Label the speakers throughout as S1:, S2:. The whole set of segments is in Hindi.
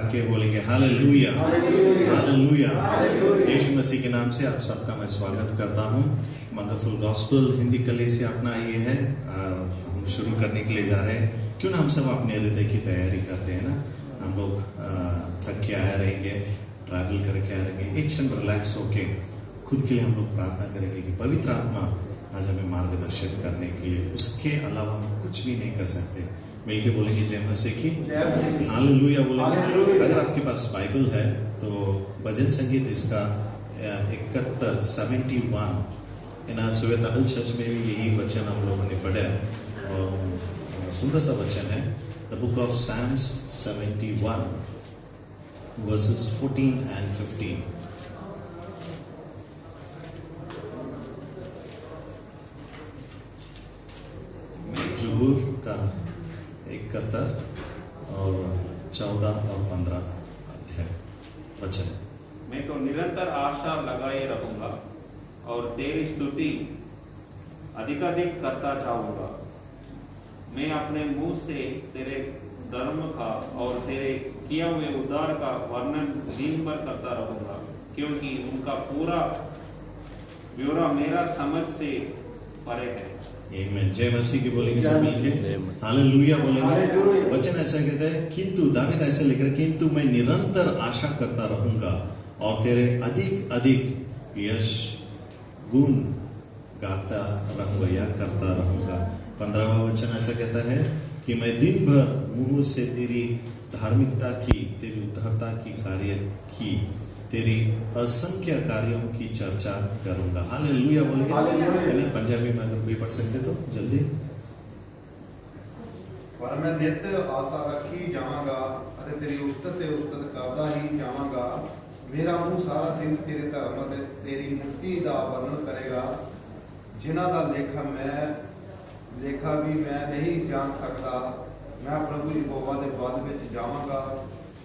S1: के बोलेंगे हालेलुया हालेलुया। यीशु मसीह के नाम से आप सबका मैं स्वागत करता हूँ। वंडरफुल गॉस्पेल हिंदी कलीसिया अपना ये है और हम शुरू करने के लिए जा रहे हैं। क्यों ना हम सब अपने हृदय की तैयारी करते हैं ना। हम लोग थक के आए रहेंगे, ट्रैवल करके आए रहेंगे, एक क्षण रिलैक्स होके खुद के लिए हम लोग प्रार्थना करेंगे कि पवित्र आत्मा आज हमें मार्गदर्शित करने के लिए, उसके अलावा हम कुछ भी नहीं कर सकते। मिलके बोलेंगे जय मसीह की, हालेलुया बोलेंगे। अगर आपके पास बाइबल है तो भजन संगीत इसका 71 आज सुबह तमिल चर्च में भी यही वचन हम लोगों ने पढ़ा और सुंदर सा वचन है। The book of Psalms 71 verses 14 and 15। जुबूर का 71 और 14 और 15 अध्याय वचन।
S2: मैं तो निरंतर आशा लगाए रहूंगा और तेरी स्तुति अधिकाधिक करता जाऊंगा। मैं अपने मुंह से तेरे धर्म का और तेरे किया हुए उद्धार का वर्णन दिन भर करता रहूंगा, क्योंकि उनका पूरा ब्यौरा मेरा समझ से परे है।
S1: आमीन। जय मसीह की बोलेंगे सब मिलके हालेलुया बोलेंगे। वचन ऐसा कहता है, किंतु दावीद ऐसे लिख रहा है, किंतु मैं निरंतर आशा करता रहूंगा और तेरे अधिक अधिक यश गुण गाता रहूंगा या करता रहूंगा। 15वां वचन ऐसा कहता है कि मैं दिन भर मुंह से तेरी धार्मिकता की, तेरी उद्धारता की कार्य की, तेरी असंख्य कार्यों की चर्चा करूंगा। हालेलुया बोलेंगे। पंजाबी में अगर कोई पढ़ सकते तो जल्दी।
S3: पर मैं नित आशा रखी जावांगा अरे तेरी उस्तत करदा ही जावांगा। मेरा मुंह सारा दिन तेरे धर्म ते तेरी मुक्ति दा वर्णन करेगा, जिन्हां दा लेखा भी मैं नहीं जान सकता। मैं प्रभु यहोवा दे बल विच जावांगा,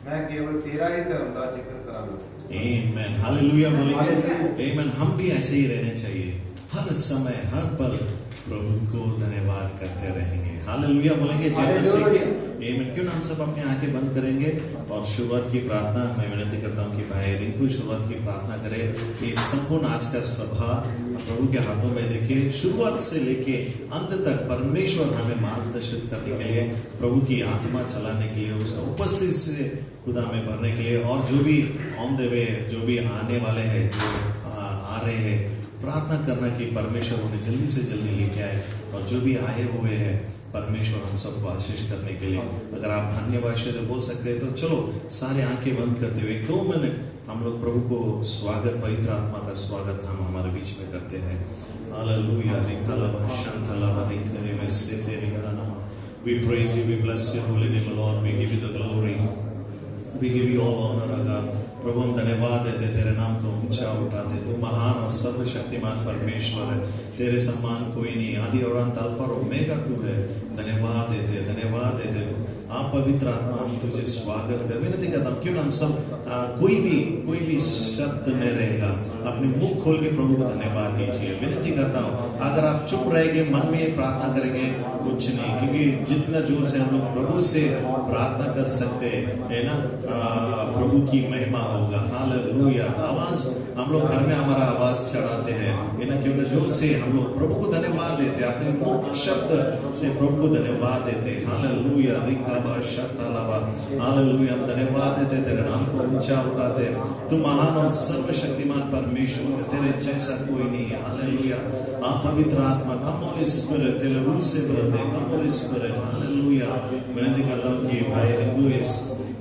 S3: मैं केवल तेरा ही धर्म दा जिक्र करांगा।
S1: आमीन। हालेलुया बोलेंगे। आमीन। हम भी ऐसे ही रहने चाहिए, हर समय हर पल प्रभु को धन्यवाद करते रहेंगे। हालेलुया बोलेंगे। जय मसीह की। आमीन। क्यों ना हम सब अपनी आंखें बंद करेंगे और शुरुआत की प्रार्थना मैं विनती करता हूँ कि भाई रिंकू शुरुआत की प्रार्थना करे कि संपूर्ण आज का सभा प्रभु के हाथों में देखे, शुरुआत से लेके अंत तक परमेश्वर हमें मार्गदर्शित करने के लिए, प्रभु की आत्मा चलाने के लिए, उसका उपस्थिति से खुदा में भरने के लिए, और जो भी ऑन द वे, जो भी आने वाले हैं, जो आ रहे हैं, प्रार्थना करना कि परमेश्वर उन्हें जल्दी से जल्दी लेके आए, और जो भी आए हुए हैं परमेश्वर हम सबको आशीष करने के लिए। अगर आप अन्य भाषा से बोल सकते हैं तो चलो सारे आंखें बंद करते हुए 2 मिनट हम लोग प्रभु को स्वागत, पवित्र आत्मा का स्वागत हम हमारे बीच में करते हैं। Hallelujah. We praise you, we bless your holy name, Lord. We give you the glory. We give you all honor, God. प्रभु हम धन्यवाद देते, तेरे नाम को ऊंचा उठाते। तू महान और सर्वशक्तिमान परमेश्वर है, तेरे समान कोई नहीं। आदि और अंत, अल्फा और ओमेगा तू है। धन्यवाद देते, धन्यवाद देते। आप पवित्र आत्मा हम तुझे स्वागत कर विनती करता हूँ। क्यों ना हम सब कोई भी शब्द में रहेगा, अपने मुख खोल के प्रभु को धन्यवाद दीजिए। विनती करता हूँ, अगर आप चुप रहेंगे, मन में प्रार्थना करेंगे, कुछ नहीं, क्योंकि जितना जोर से हम लोग प्रभु से प्रार्थना कर सकते है ना, प्रभु की महिमा होगा। हालेलुया। आवाज हम लोग घर में हमारा आवाज चढ़ाते हैं, है ना, क्यों ना जोर से हम लोग प्रभु को धन्यवाद देते, अपने मुख शब्द से प्रभु को धन्यवाद देते। हालेलुया। रिकाबा शतालाबा। हालेलुया। हम धन्यवाद देते, तेरे नाम को ऊंचा उठाते। तू महान और सर्वशक्तिमान परमेश्वर, तेरे जैसा कोई नहीं है। हालेलुया। आप पवित्र आत्मा, कम होली स्पिरिट, तेरे रूह से भर दे, कम होली स्पिरिट। हालेलुया। विनती करता हूँ कि भाई रिंकू इस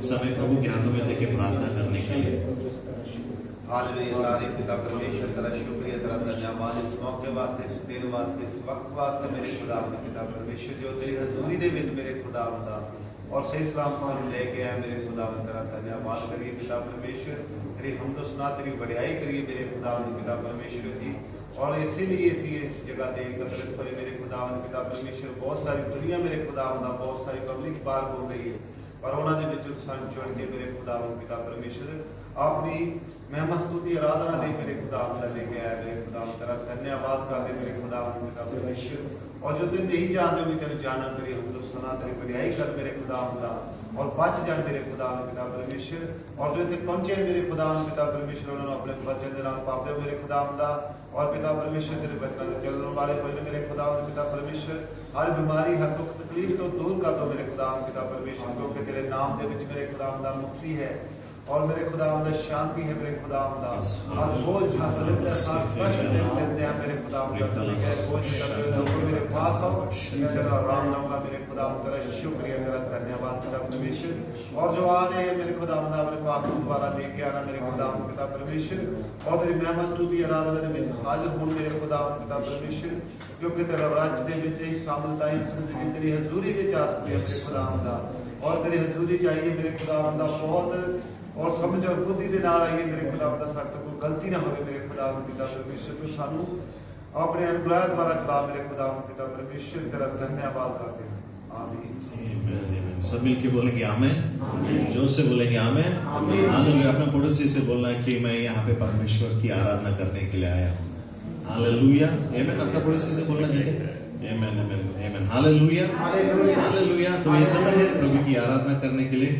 S1: समय प्रभु के हाथों में देके प्रार्थना करने के लिए।
S3: हालेलुया। सारे पिता परमेश्वर तेरा शुक्रिया, तेरा धन्यवाद इस मौके वास्ते, इस दिन वास्ते, इस वक्त वास्ते मेरे खुदा पिता परमेश्वर, जो तेरी हजूरी दे विच मेरे खुदा हुंदा और सही सलामत तुहानू लेके आए मेरे खुदा, तेरा धन्यवाद करिए पिता परमेश्वर। तेरी हमद सुना, तेरी वडियाई करिए मेरे खुदा पिता परमेश्वर जी। और इसीलिए इस जगह पे एकत्रित हुए मेरे खुदा पिता परमेश्वर। बहुत सारी दुनिया मेरे खुदा बहुत सारी पब्लिक बाहर बोल रही है, पर उन्होंने विच सन चुन के मेरे खुदा पिता परमेश्वर अपनी महिमा स्तुति आराधना ले मेरे खुदा लेके आया मेरे खुदा। तेरा धन्यवाद करते मेरे खुदा पिता परमेश्वर। और जो दिन नहीं जानते भी तेरे जानन, तेरी हमद सुना, तेरी वडियाई कर मेरे खुदा। और बच जान मेरे खुदा पिता परमेश्वर। और जो इतने पहुंचे मेरे खुदा पिता परमेश्वर उन्होंने अपने वचन के नाम पाप दे मेरे खुदा और पिता परमेश्वर तेरे वचन से चलने वाले भजन मेरे खुदा पिता परमेश्वर हर बीमारी हर दुख तकलीफ तो दूर कर दो मेरे खुदा पिता परमेश्वर, क्योंकि तेरे नाम के विच मेरे खुदा मुक्ति है और मेरे खुदा शांति है मेरे खुदा और बोझ मेरे खुदा मेरे पास आओ राम नाम का मेरे खुदा तेरा शुक्रिया तेरा धन्यवाद पिता परमेश्वर। और जो आ रहे हैं मेरे खुदा अपने पाक द्वारा लेके आना मेरे खुदा पिता परमेश्वर और तेरी महिमा स्तुति आराधना में हाजिर हो मेरे खुदा पिता परमेश्वर, क्योंकि तेरा राज्य दे विच ही शामिलता है जिंदगी तेरी हजूरी विच आ सकती है मेरे खुदा और तेरी हजूरी चाहिए मेरे खुदा बहुत और समझ और बुद्धि के नाल आइए मेरे खुदा साडे कोई गलती ना होवे मेरे खुदा पिता परमेश्वर। तू सानू अपने अनुग्रह द्वारा चला मेरे खुदा पिता परमेश्वर तेरा धन्यवाद करते हैं। आमीन।
S1: सब मिलके बोलेंगे आमीन, जोर से बोलेंगे आमीन। हालेलुया। अपने पड़ोसी से बोलना है कि मैं यहाँ पे परमेश्वर की आराधना करने के लिए आया हूँ। हालेलुया। आमीन। अपने पड़ोसी से बोलना चाहिए आमीन आमीन आमीन। Hallelujah hallelujah. तो ये समय है प्रभु की आराधना करने के लिए।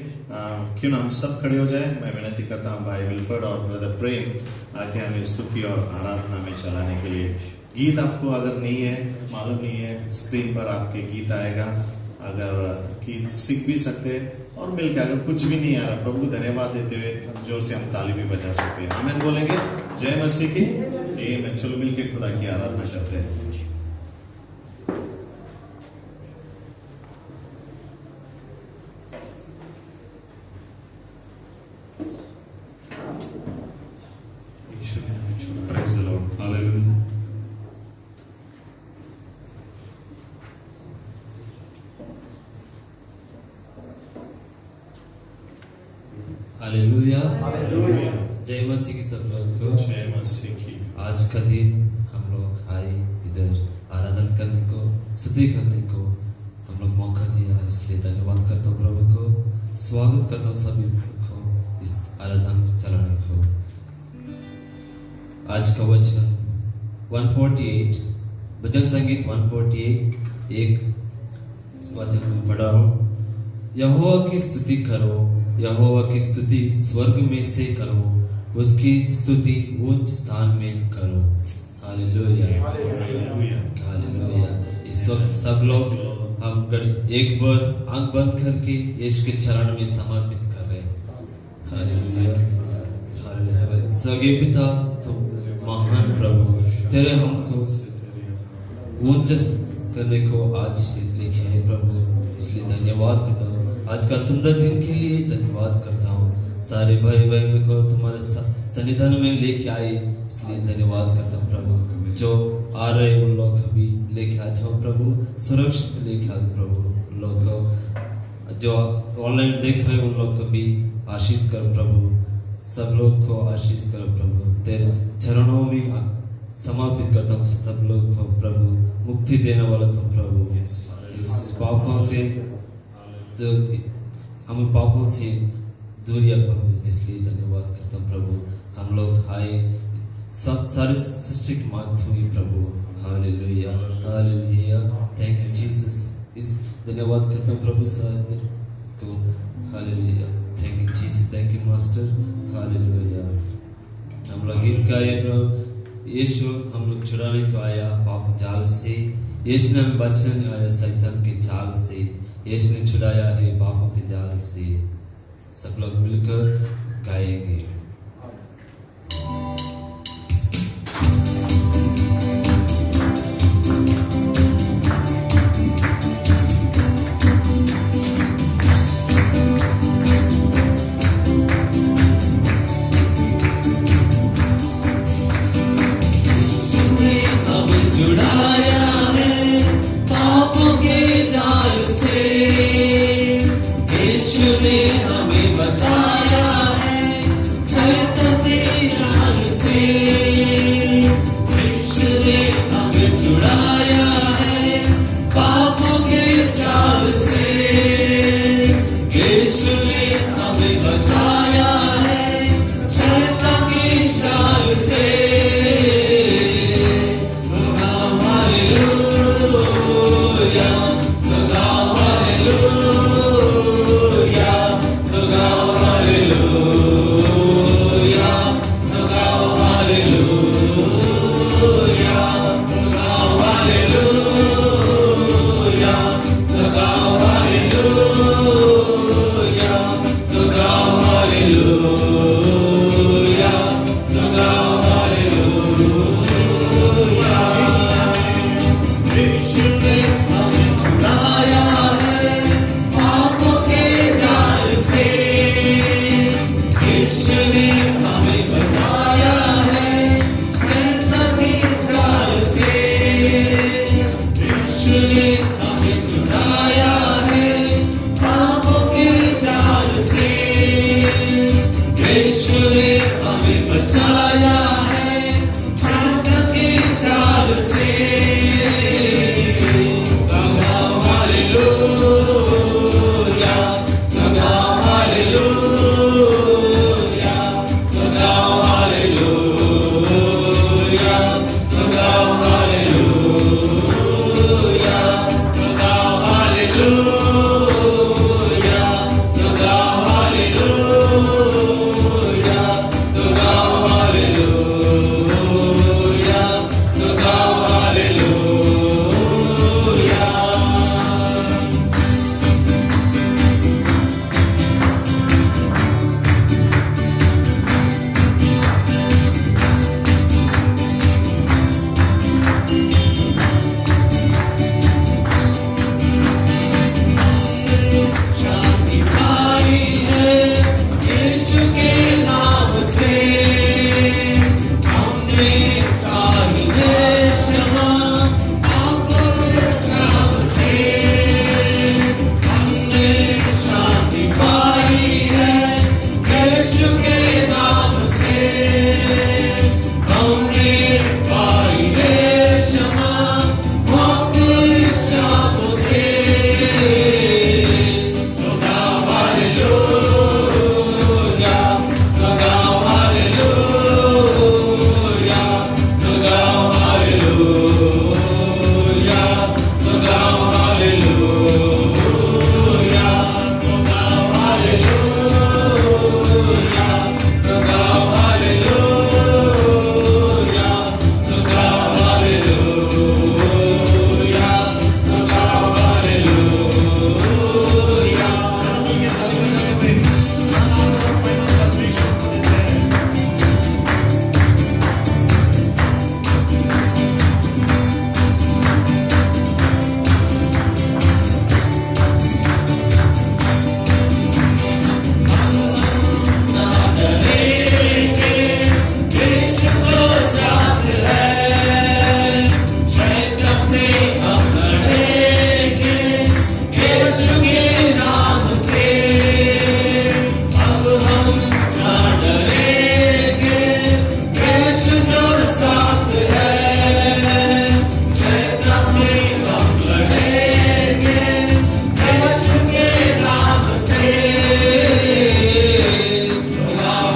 S1: क्यों ना हम सब खड़े हो जाए। मैं विनती करता हूँ भाई विल्फर्ड और ब्रदर प्रेम आके हमें स्तुति और आराधना में चलाने के लिए। गीत आपको अगर नहीं है मालूम नहीं है, स्क्रीन पर आपके गीत आएगा, अगर गीत सीख भी सकते हैं और मिलकर अगर कुछ भी नहीं आ रहा प्रभु को धन्यवाद देते हुए जोर से हम ताली भी बजा सकते हैं। आमीन बोलेंगे। जय मसीह की। आमीन। चलो मिलके खुदा की आराधना करते हैं।
S4: Praise the Lord. Hallelujah.
S5: Hallelujah.
S1: Hallelujah.
S5: जय मसीह की सब लोग को।
S1: जय मसीह की।
S5: आज का दिन हम लोग आए इधर आराधना करने को, स्तुति करने को हम लोग मौका दिया, इसलिए धन्यवाद करता हूँ प्रभु को। स्वागत करता हूँ सभी को इस आराधना चलाने को। आज का वचन 148 भजन संगीत 148 एक वचन में पढ़ा हूँ। यहोवा की स्तुति करो, यहोवा की स्तुति स्वर्ग में से करो, उसकी स्तुति उच्च स्थान में करो। Hallelujah
S1: hallelujah
S5: hallelujah. इस वक्त सब लोग हम एक बार आंख बंद करके यीशु के चरण में समर्पित कर रहे हैं। Hallelujah hallelujah. सगे पिता तुम महान प्रभु, तेरे हमको ऊंच करने को आज लिखे है प्रभु, इसलिए धन्यवाद करता हूँ। आज का सुंदर दिन के लिए धन्यवाद करता हूँ। सारे भाई बहन को तुम्हारे सन्निधान में लेके आए, इसलिए धन्यवाद करता हूँ प्रभु। जो आ रहे उन लोग अभी लेके आ जाओ प्रभु, सुरक्षित लेके आओ प्रभु। लोग को जो ऑनलाइन देख रहे उन लोग को भी आशीष कर प्रभु, सब लोग को आशीष करो प्रभु। तेरे चरणों में समर्पित करता हूँ सब लोग को प्रभु। मुक्ति देने वाला तुम प्रभु, इस पापों से जो हम पापों से दूरिया प्रभु, इसलिए धन्यवाद करता हूँ प्रभु। हम लोग आए सारे सृष्टि के माध्यम प्रभु। Hallelujah hallelujah. Thank you Jesus. इस धन्यवाद करता हूँ प्रभु सर को। Hallelujah. Thank you Jesus. Thank you master. Hallelujah. हम लोग गीत गाए प्रभु। यीशु हम लोग छुड़ाने को आया पाप जाल से, यीशु ने हमें बचाने आया शैतान के जाल से, यीशु ने छुड़ाया है पापों के जाल से। सब लोग मिलकर गाएंगे।
S6: छुड़ाया है पापों के जाल से, यीशु ने हमें बचाया है शैतान के जाल से। यीशु ने हमें छुड़ाया है पापों के जाल से, यीशु ने हमें बचाया है शैतान के जाल से। Hallelujah, हालेलुया तो गाओ हालेलुया यीशु ने हमें छुड़ाया है पापों के जाल से यीशु ने हमें बचाया है शैतान के जाल से यीशु ने हमें छुड़ाया है पापों के जाल से यीशु ने हमें बचाया है शैतान के जाल से लगाओ हालेलुया लगाओ हालेलुया लगाओ हालेलुया लगाओ हालेलुया लगाओ हालेलुया लगाओ हालेलुया लगाओ हालेलुया लगाओ हालेलुया शांति पाई है यीशु के नाम से हमने पाई है क्षमा पापों के नाम से हमने शांति पाई है यीशु के नाम से हमने पाई है क्षमा पापों के शाप से लगाओ हालेलुया लगाओ हालेलुया लगाओ हालेलुया लगाओ हालेलुया लगाओ हालेलुया लगाओ हालेलुया लगाओ हालेलुया लगाओ हालेलुया यीशु तो साथ है शैतान से हम लड़ेंगे यीशु के नाम से अब हम ना डरेंगे यीशु तो साथ है शैतान से हम लड़ेंगे यीशु के नाम से लगाओ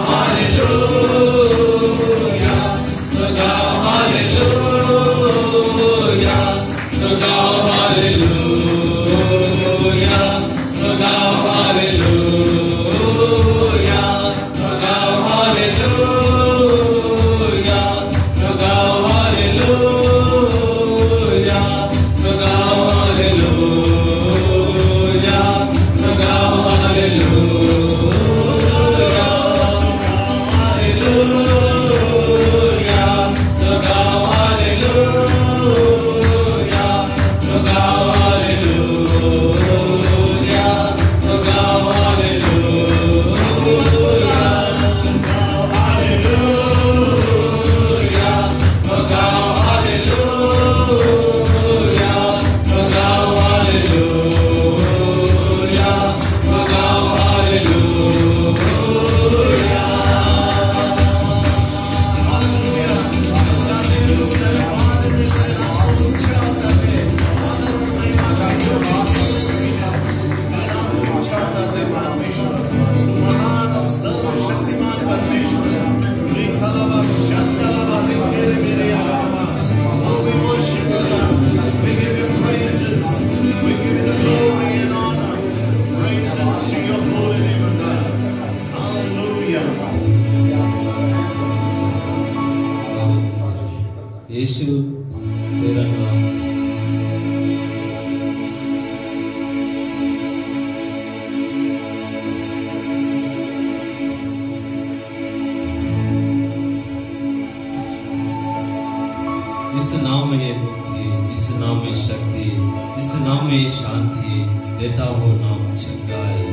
S6: हालेलुया लगाओ हालेलुया लगाओ हालेलुया लगाओ हालेलुया लगाओ हालेलुया लगाओ हालेलुया लगाओ हालेलुया लगाओ हालेलुया हालेलुया लगाओ हालेलुया लगाओ हालेलुया लगाओ हालेलुया हालेलुया लगाओ हालेलुया लगाओ हालेलुया लगाओ हालेलुया
S1: महान और सर्वशक्तिमान परमेश्वर रिखलवा शंदलवा रिखेरे मेरे आत्मा Oh, we worship you, Lord. We give you praises. We give you the glory and honor. Praises to your holy name, O God. Hallelujah.
S5: यीशु तेरा नाम में शक्ति, जिस नाम में शांति देता वो नाम चंगाई।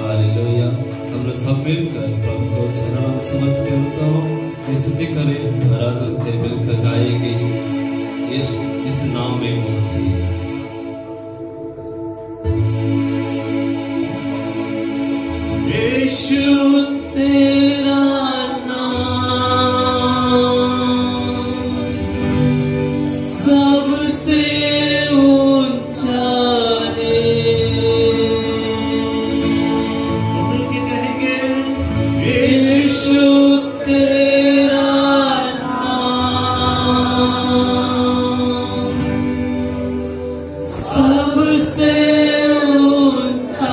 S5: हालेलुया। हम लोग सब मिलकर प्रभु को चरणों में समर्पित करता हूँ। स्तुति करें, आराधना करें, मिलकर गाएंगे जिस नाम में मुक्ति।
S6: यीशु तेरा सबसे ऊंचा है।
S1: मिलके कहेंगे
S6: यीशु तेरा सबसे ऊंचा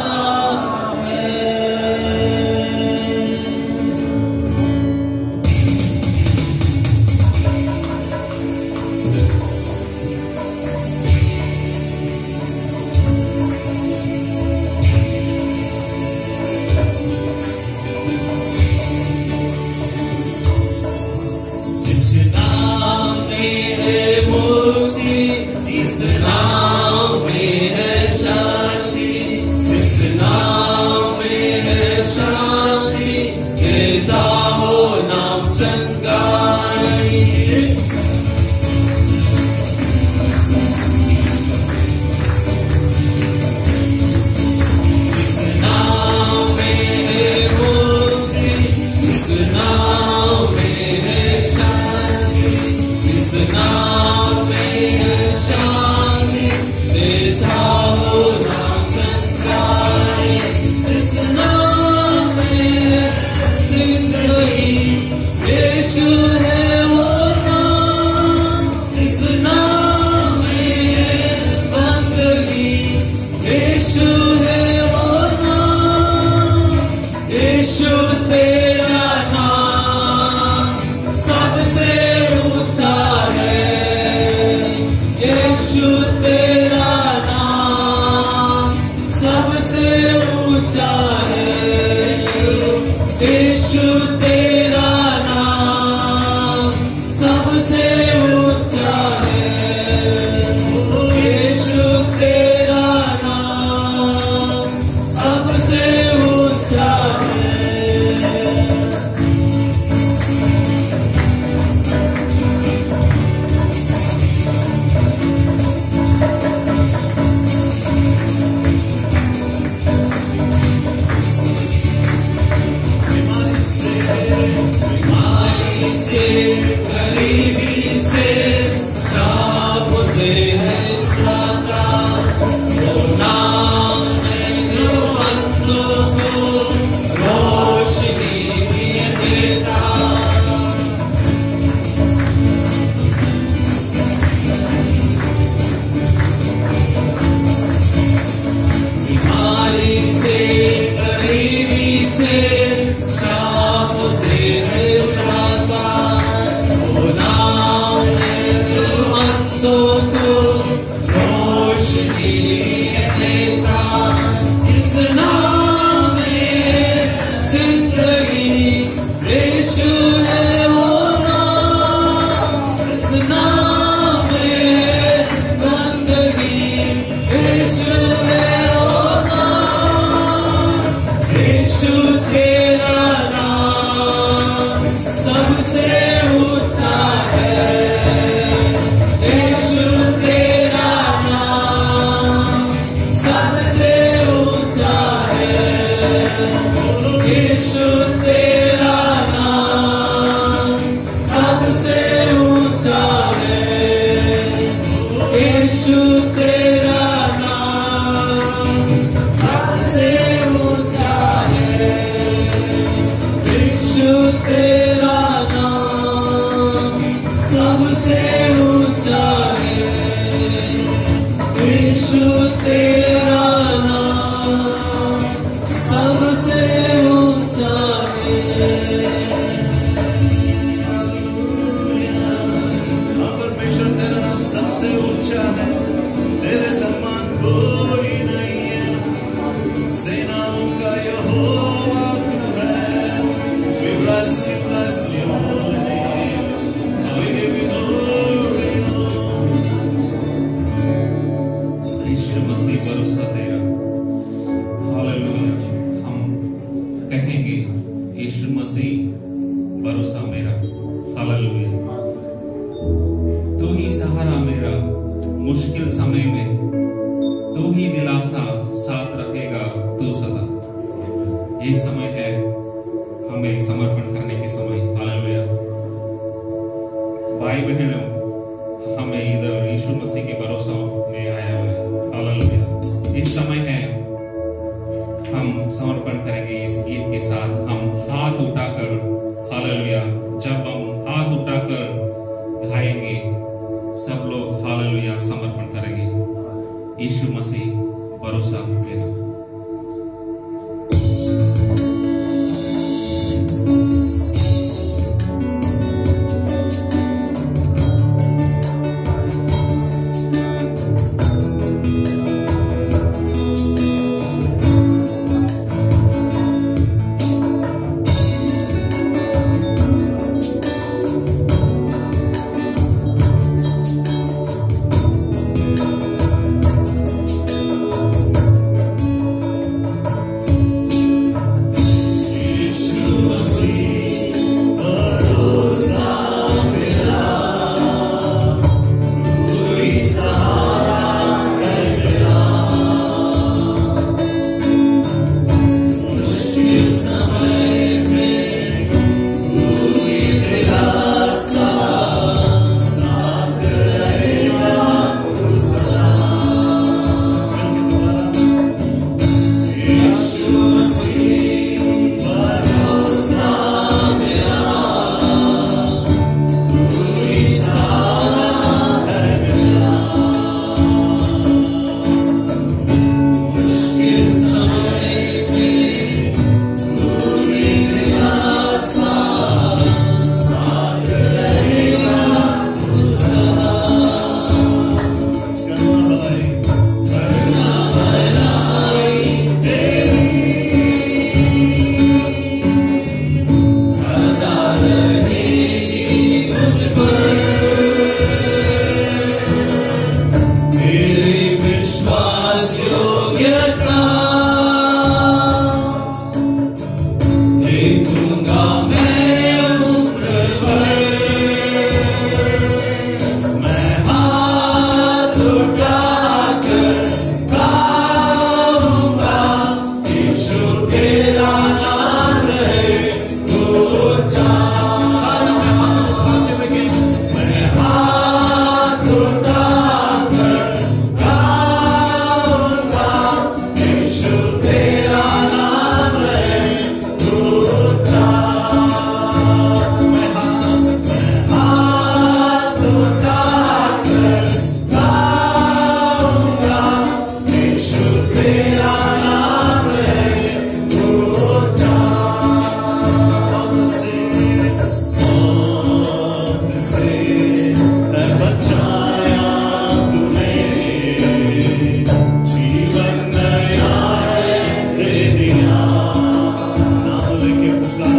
S4: यीशु मसीह भरोसा मेरा, हालेलुया। तू ही सहारा मेरा मुश्किल समय में, तू ही दिलासा साथ रखेगा तू सदा। ये समय है हमें समर्पण करने के समय, हालेलुया। भाई बहनों, हमें इधर यीशु मसीह के भरोसा में आया हुआ है, हालेलुया। इस समय है हम समर्पण करेंगे इस गीत के साथ। हम हाथ उठाकर, हालेलुया, जब हम हाथ उठाकर गाएंगे सब लोग हालेलुया समर्पण करेंगे। यीशु मसीह भरोसा मेरा।
S1: पुकार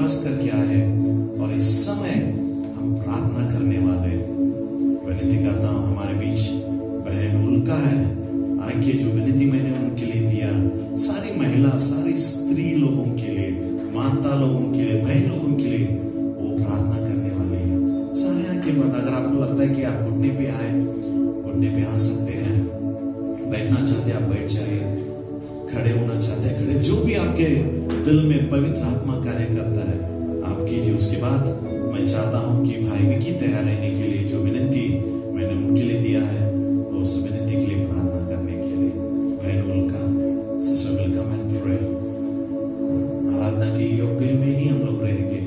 S1: विश्वास करके आए और इस समय हम प्रार्थना करने वाले हैं। विनती करता हूँ हमारे बीच बहन उल्का है, आके जो विनती मैंने उनके लिए दिया, सारी महिला, सारी स्त्री लोगों के लिए, माता लोगों के लिए, बहन लोगों के लिए वो प्रार्थना करने वाले हैं। सारे आके बाद अगर आपको लगता है कि आप घुटने पे आए, घुटने पे आ सकते हैं, बैठना चाहते आप बैठ जाइए, खड़े होना चाहते हैं खड़े, जो भी आपके दिल में पवित्र आत्मा कार्य करता है आप कीजिए। उसके बाद मैं चाहता हूँ कि भाई विकी तैयार रहने के लिए जो विनती मैंने उनके लिए दिया है, उस विनती के लिए प्रार्थना करने के लिए बहन उल्का, सिस्टर वेलकम एंड प्रे। आराधना के योग्य में ही हम लोग रहेंगे।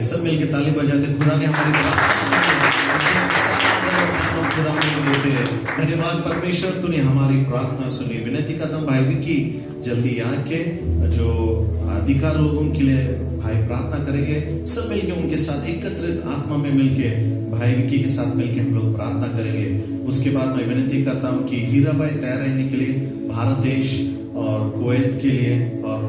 S1: सब मिलके ताली बजाते, खुदा ने हमारी खुदा को देते हैं धन्यवाद। परमेश्वर तूने हमारी प्रार्थना सुनी। विनती करता हूँ भाई विकी जल्दी आके जो अधिकार लोगों के लिए भाई प्रार्थना करेंगे, सब मिलके उनके साथ एकत्रित आत्मा में मिलके भाई विकी के साथ मिलके हम लोग प्रार्थना करेंगे। उसके बाद मैं विनती करता हूँ कि हीरा भाई तैयार रहने के लिए, भारत देश और कुवैत के लिए और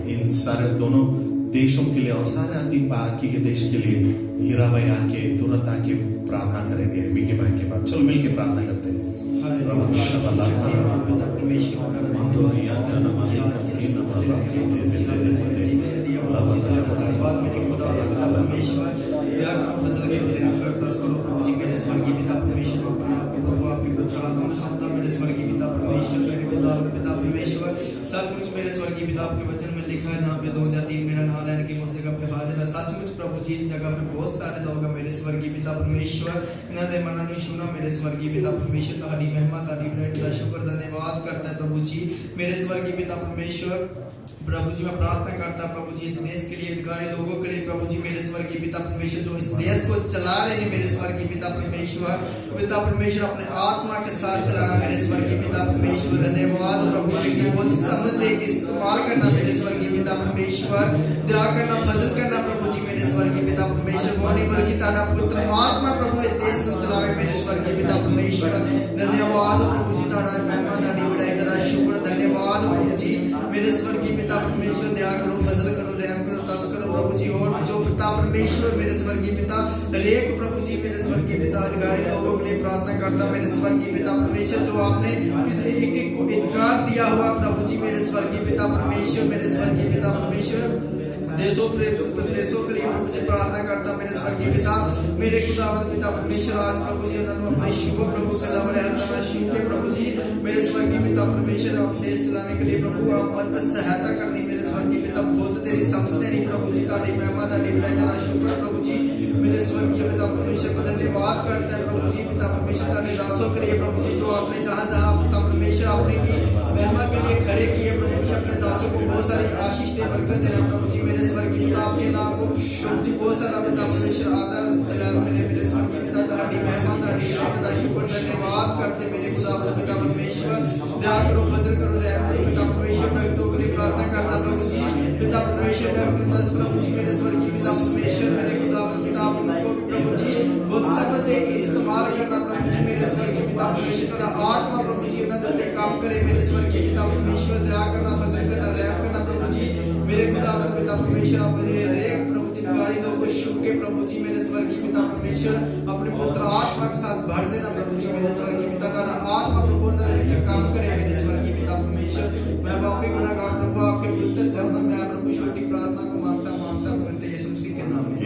S1: इन सारे दोनों देशों के लिए और सारे आदि बाकी के देश के लिए हीरा भाई आके तुरंत आके प्रार्थना करेंगे विकी भाई के बाद। चलो मिलके प्रार्थना करते हैं।
S7: सचमुच मेरे स्वर्गीय पिता आपके वचन में लिखा है, जहाँ पे 2 या 3 मेरा नाम लेने की मुझसे जगह पे हाजिर है। सचमुच प्रभु जी इस जगह पे बहुत सारे लोग हैं मेरे स्वर्गीय पिता परमेश्वर, इन्हों ने मना नहीं सुना मेरे स्वर्गीय पिता परमेश्वर, ताड़ी महिमा ताड़ी बड़ाई का शुक्र धन्यवाद करता है प्रभु जी मेरे स्वर्गीय पिता परमेश्वर। प्रभु जी मैं प्रार्थना करता प्रभु जी इस देश के लिए, अधिकारी लोगों के लिए प्रभु जी मेरे स्वर्गीय पिता परमेश्वर, जो इस देश को चला रहे हैं मेरे स्वर्गीय पिता परमेश्वर, पिता परमेश्वर अपने आत्मा के साथ चलाना मेरे स्वर्गीय पिता परमेश्वर। धन्यवाद प्रभु जी की बहुत समझ दे के इस्तेमाल करना मेरे स्वर्गीय पिता परमेश्वर, दया करना फजल करना प्रभु जी मेरे स्वर्गीय पिता परमेश्वर। मोनी पर की ताड़ा पुत्र आत्मा प्रभु इस देश को चला रहे मेरे स्वर्गीय पिता परमेश्वर। धन्यवाद प्रभु जी ताड़ा महिमा ताड़ी बड़ाई तेरा शुक्र धन्यवाद प्रभु जी मेरे स्वर्गीय पिता परमेश्वर। दया करो फजल करो रहम करो दस करो प्रभु जी, और जो पिता परमेश्वर मेरे स्वर्गीय पिता रेक प्रभु जी मेरे स्वर्गीय पिता अधिकारी लोगों के लिए प्रार्थना करता मेरे स्वर्गीय पिता परमेश्वर, जो आपने किसी एक एक को अधिकार दिया हुआ प्रभु जी मेरे स्वर्गीय पिता परमेश्वर, मेरे स्वर्गीय पिता परमेश्वर देशों के लिए प्रभु जी प्रार्थना करता मेरे स्वर्गीय पिता मेरे खुदावंद पिता परमेश्वर। आज प्रभु जी उन्होंने अपने शुभ प्रभु के नाम रहता शिव के प्रभु जी मेरे स्वर्गीय पिता परमेश्वर, आप देश चलाने के लिए प्रभु आप मदद सहायता करनी मेरे स्वर्गीय पिता, बहुत तेरी समझते नहीं प्रभु जी, ताड़ी महिमा ताड़ी बड़ाई तेरा शुक्र प्रभु जी मेरे स्वर्गीय पिता परमेश्वर। मैं धन्यवाद करता है प्रभु जी पिता परमेश्वर ताड़ी दासों के लिए प्रभु जी, जो आपने जहाँ जहाँ पिता परमेश्वर अपनी की महिमा के लिए खड़े किए प्रभु जी, अपने दासों को बहुत सारी आशीष दे बरकत देना प्रभु जी मेरे स्वर्गीय पिता, आपके नाम को प्रभु जी बहुत सारा पिता परमेश्वर आदर चला मेरे स्वर्गीय पिता, ताड़ी महिमा ताड़ी तेरा शुक्र धन्यवाद करते मेरे खुदावंद पिता परमेश्वर। दया करो फजल करो रहम करो पिता परमेश्वर। डॉक्टरों के लिए प्रार्थना करता प्रभु जी पिता परमेश्वर, डॉक्टर नर्स प्रभु जी मेरे स्वर्गीय पिता परमेश्वर, मेरे खुदावंद पिता प्रभु जी बहुत समझ दे के इस्तेमाल करना प्रभु जी मेरे स्वर्गीय पिता परमेश्वर। तेरा आत्मा प्रभु जी उन्हें देते काम करे मेरे स्वर्गीय पिता परमेश्वर, दया करना फजल करना रहम करना प्रभु जी मेरे खुदावंद पिता परमेश्वर। अपने रेक प्रभु जी अधिकारी लोगों को शुभ के प्रभु जी मेरे स्वर्गीय पिता परमेश्वर, अपने पुत्र आत्मा के साथ भर देना प्रभु जी मेरे स्वर्गीय पिता, तेरा आत्मा प्रभु उन्हें काम करे मेरे स्वर्गीय पिता परमेश्वर। मैं बापी गुनाहगार प्रभु आपके पवित्र चरणों में प्रभु छोटी प्रार्थना को मांगता पवित्र यीशु मसीह के नाम में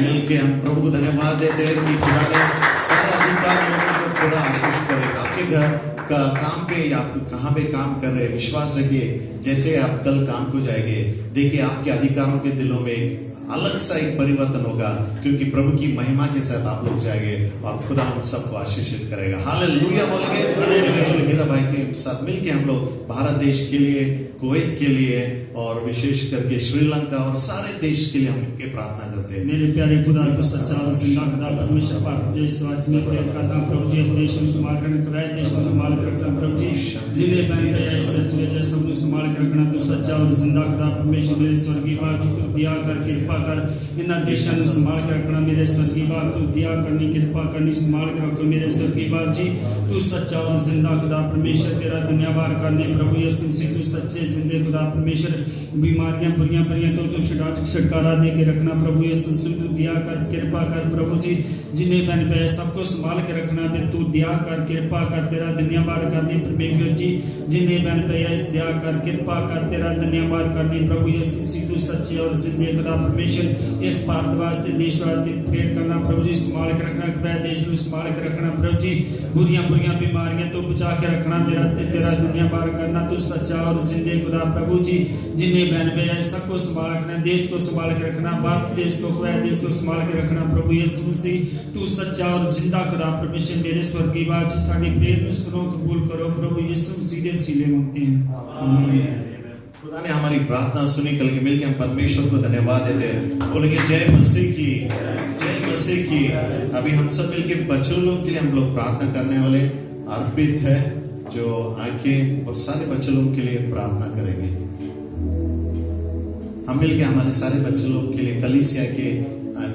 S1: मिलके हम प्रभु को धन्यवाद देते हैं कि खुदा ने सारा अधिकार लोगों को खुदा आशीष करे। आपके घर का काम पे आप कहाँ पे काम कर रहे हैं, विश्वास रखिए जैसे आप कल काम को जाएंगे देखिए आपके अधिकारों के दिलों में एक अलग सा एक परिवर्तन होगा, क्योंकि प्रभु की महिमा के साथ आप लोग जाएंगे और खुदा हम सबको आशीषित करेगा। हालेलुया बोलेंगे। चलो हीरा भाई के साथ मिलके हम लोग भारत देश के लिए, कुवैत के लिए और विशेष करके श्रीलंका और सारे देश के लिए हम इनके प्रार्थना करते हैं।
S8: मेरे प्यारे खुदा तो सच्चा और जिंदा खुदा परमेश्वर भारत देश आज में प्रेम करता हूं प्रभु जी, इस देश को संभाल कर कुवैत देश को संभाल कर रखना प्रभु जी, जिन्हें बहन भाई सच में जैसे सब संभाल कर रखना तो सच्चा और जिंदा खुदा परमेश्वर मेरे स्वर्गीय बाप जी तू दया कर कृपा कर इन देशों को संभाल कर रखना मेरे स्वर्गीय बाप, तू दया करनी कृपा करनी संभाल कर रखो मेरे स्वर्गीय बाप जी, तू सच्चा और जिंदा खुदा परमेश्वर। तेरा धन्यवाद करने प्रभु यीशु मसीह, तू सच्चे जिंदे खुदा परमेश्वर। बीमारियां बुरियां तो जो छुटकारा दे के रखना प्रभु यीशु मसीह, तू दया कर कृपा कर प्रभु जी, जिन्हें बहन भाई सबको संभाल के रखना बे तू दया कर कृपा कर। तेरा धन्यवाद करने परमेश्वर जी, जिन्हें बहन भाई इस दया कर कृपा कर। तेरा धन्यवाद करने प्रभु यीशु मसीह, तू सच्चे और जिंदे खुदा परमेश्वर। इस भारत वास्ते देश वास्ते प्रेयर करना प्रभु जी, संभाल के रखना कुवैत देश को संभाल के रखना प्रभु जी, बुरियां बीमारियां तो बचा के रखना। तेरा धन्यवाद करना तू सच्चा और जिंदे खुदा प्रभु जी, जिन्हें बहन भाई सबको संभाल रखना, देश को संभाल के रखना, भारत देश को कुवैत देश को संभाल के रखना प्रभु यीशु मसीह, तू सच्चा और जिंदा खुदा परमेश्वर। मेरे स्वर्गीय बाप जी साडी प्रेयर में सुनो कबूल करो प्रभु यीशु मसीह दे वसीले मांगते हैं आमीन।
S1: खुदा ने हमारी प्रार्थना सुनी, कल के मिलके हम परमेश्वर को धन्यवाद देते हैं, बोलेंगे जय मसीह की, जय मसीह की। अभी हम सब मिलके बच्चों लोग के लिए हम लोग प्रार्थना करने वाले अर्पित है, जो आके बहुत सारे बच्चों लोगों के लिए प्रार्थना करेंगे। हम मिलके हमारे सारे बच्चों लोगों के लिए, कलीसिया के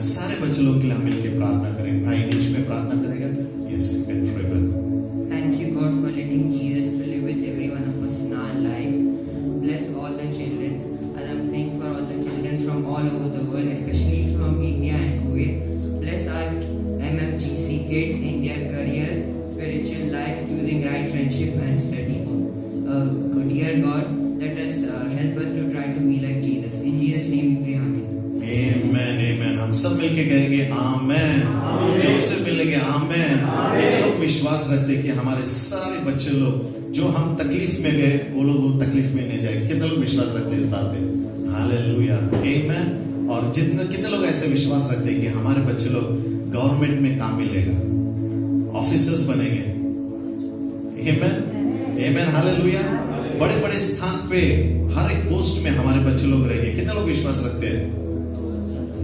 S1: सारे बच्चों लोगों के लिए हम मिलके प्रार्थना करेंगे। भाई इंग्लिश में प्रार्थना करेगा। Yes you can pray brother.
S9: Thank you God for letting Jesus to live with every one of us in our life. Bless all the children, as I'm praying for all the children from all over the world, especially from India and Kuwait. Bless our MFGC kids in their career, spiritual life, choosing right friendship and studies. Dear God, let us help us to try to be like Jesus. In Jesus' name we pray, Amen.
S1: Amen, amen. हम सब मिलके कहेंगे आमेन, जोर से मिलेंगे आमेन। कितने लोग विश्वास रखते कि हमारे सारे बच्चे लोग जो हम तकलीफ में गए वो लोग वो तकलीफ में नहीं जाएंगे? कितने लोग विश्वास रखते इस बात पे? हालेलुया, आमेन। और कितने लोग ऐसे विश्वास रखते हैं कि हमारे बच्चे लोग गवर्नमेंट में काम मिलेगा, ऑफिसर्स बनेंगे। आमेन, आमेन, हालेलुया। बड़े बड़े स्थान पे हर एक पोस्ट में हमारे बच्चे लोग रहेंगे। कितने लोग विश्वास रखते हैं?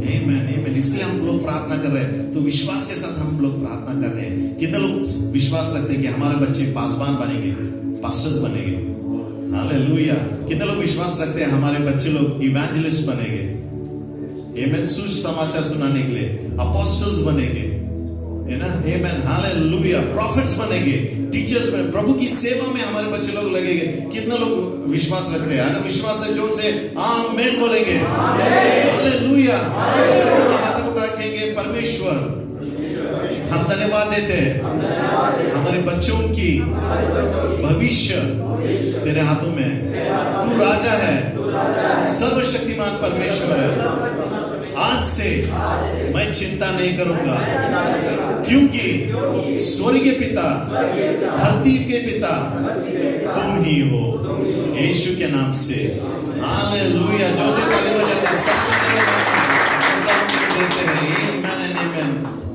S1: आमेन, आमेन। इसके लिए हम लोग प्रार्थना कर रहे हैं, तो विश्वास के साथ हम लोग प्रार्थना कर रहे हैं। कितने लोग विश्वास रखते हैं कि हमारे बच्चे पासवान बनेंगे, पास्टर्स बनेंगे? हालेलुया। कितने लोग विश्वास रखते हैं हमारे बच्चे लोग इवेंजलिस्ट बनेंगे? आमेन, सुसमाचार सुनाने के लिए अपोस्टल्स बनेंगे, है ना? आमेन, हालेलुया। प्रॉफिट्स बनेंगे, टीचर्स बने, प्रभु की सेवा में हमारे बच्चे लोग लगेंगे। कितने लोग विश्वास रखते हैं? अगर विश्वास है जोर से आमेन बोलेंगे, हालेलुया। अपने दोनों हाथ उठाएंगे। परमेश्वर, हम धन्यवाद देते हैं, हमारे बच्चों की भविष्य तेरे हाथों में है। तू राजा है, तू सर्वशक्तिमान परमेश्वर है। आज से मैं चिंता नहीं करूंगा, क्योंकि स्वर्गीय पिता, धरती के पिता तुम ही हो, यीशु के नाम से। हालेलुया। जो से ताली बजाते देते हैं।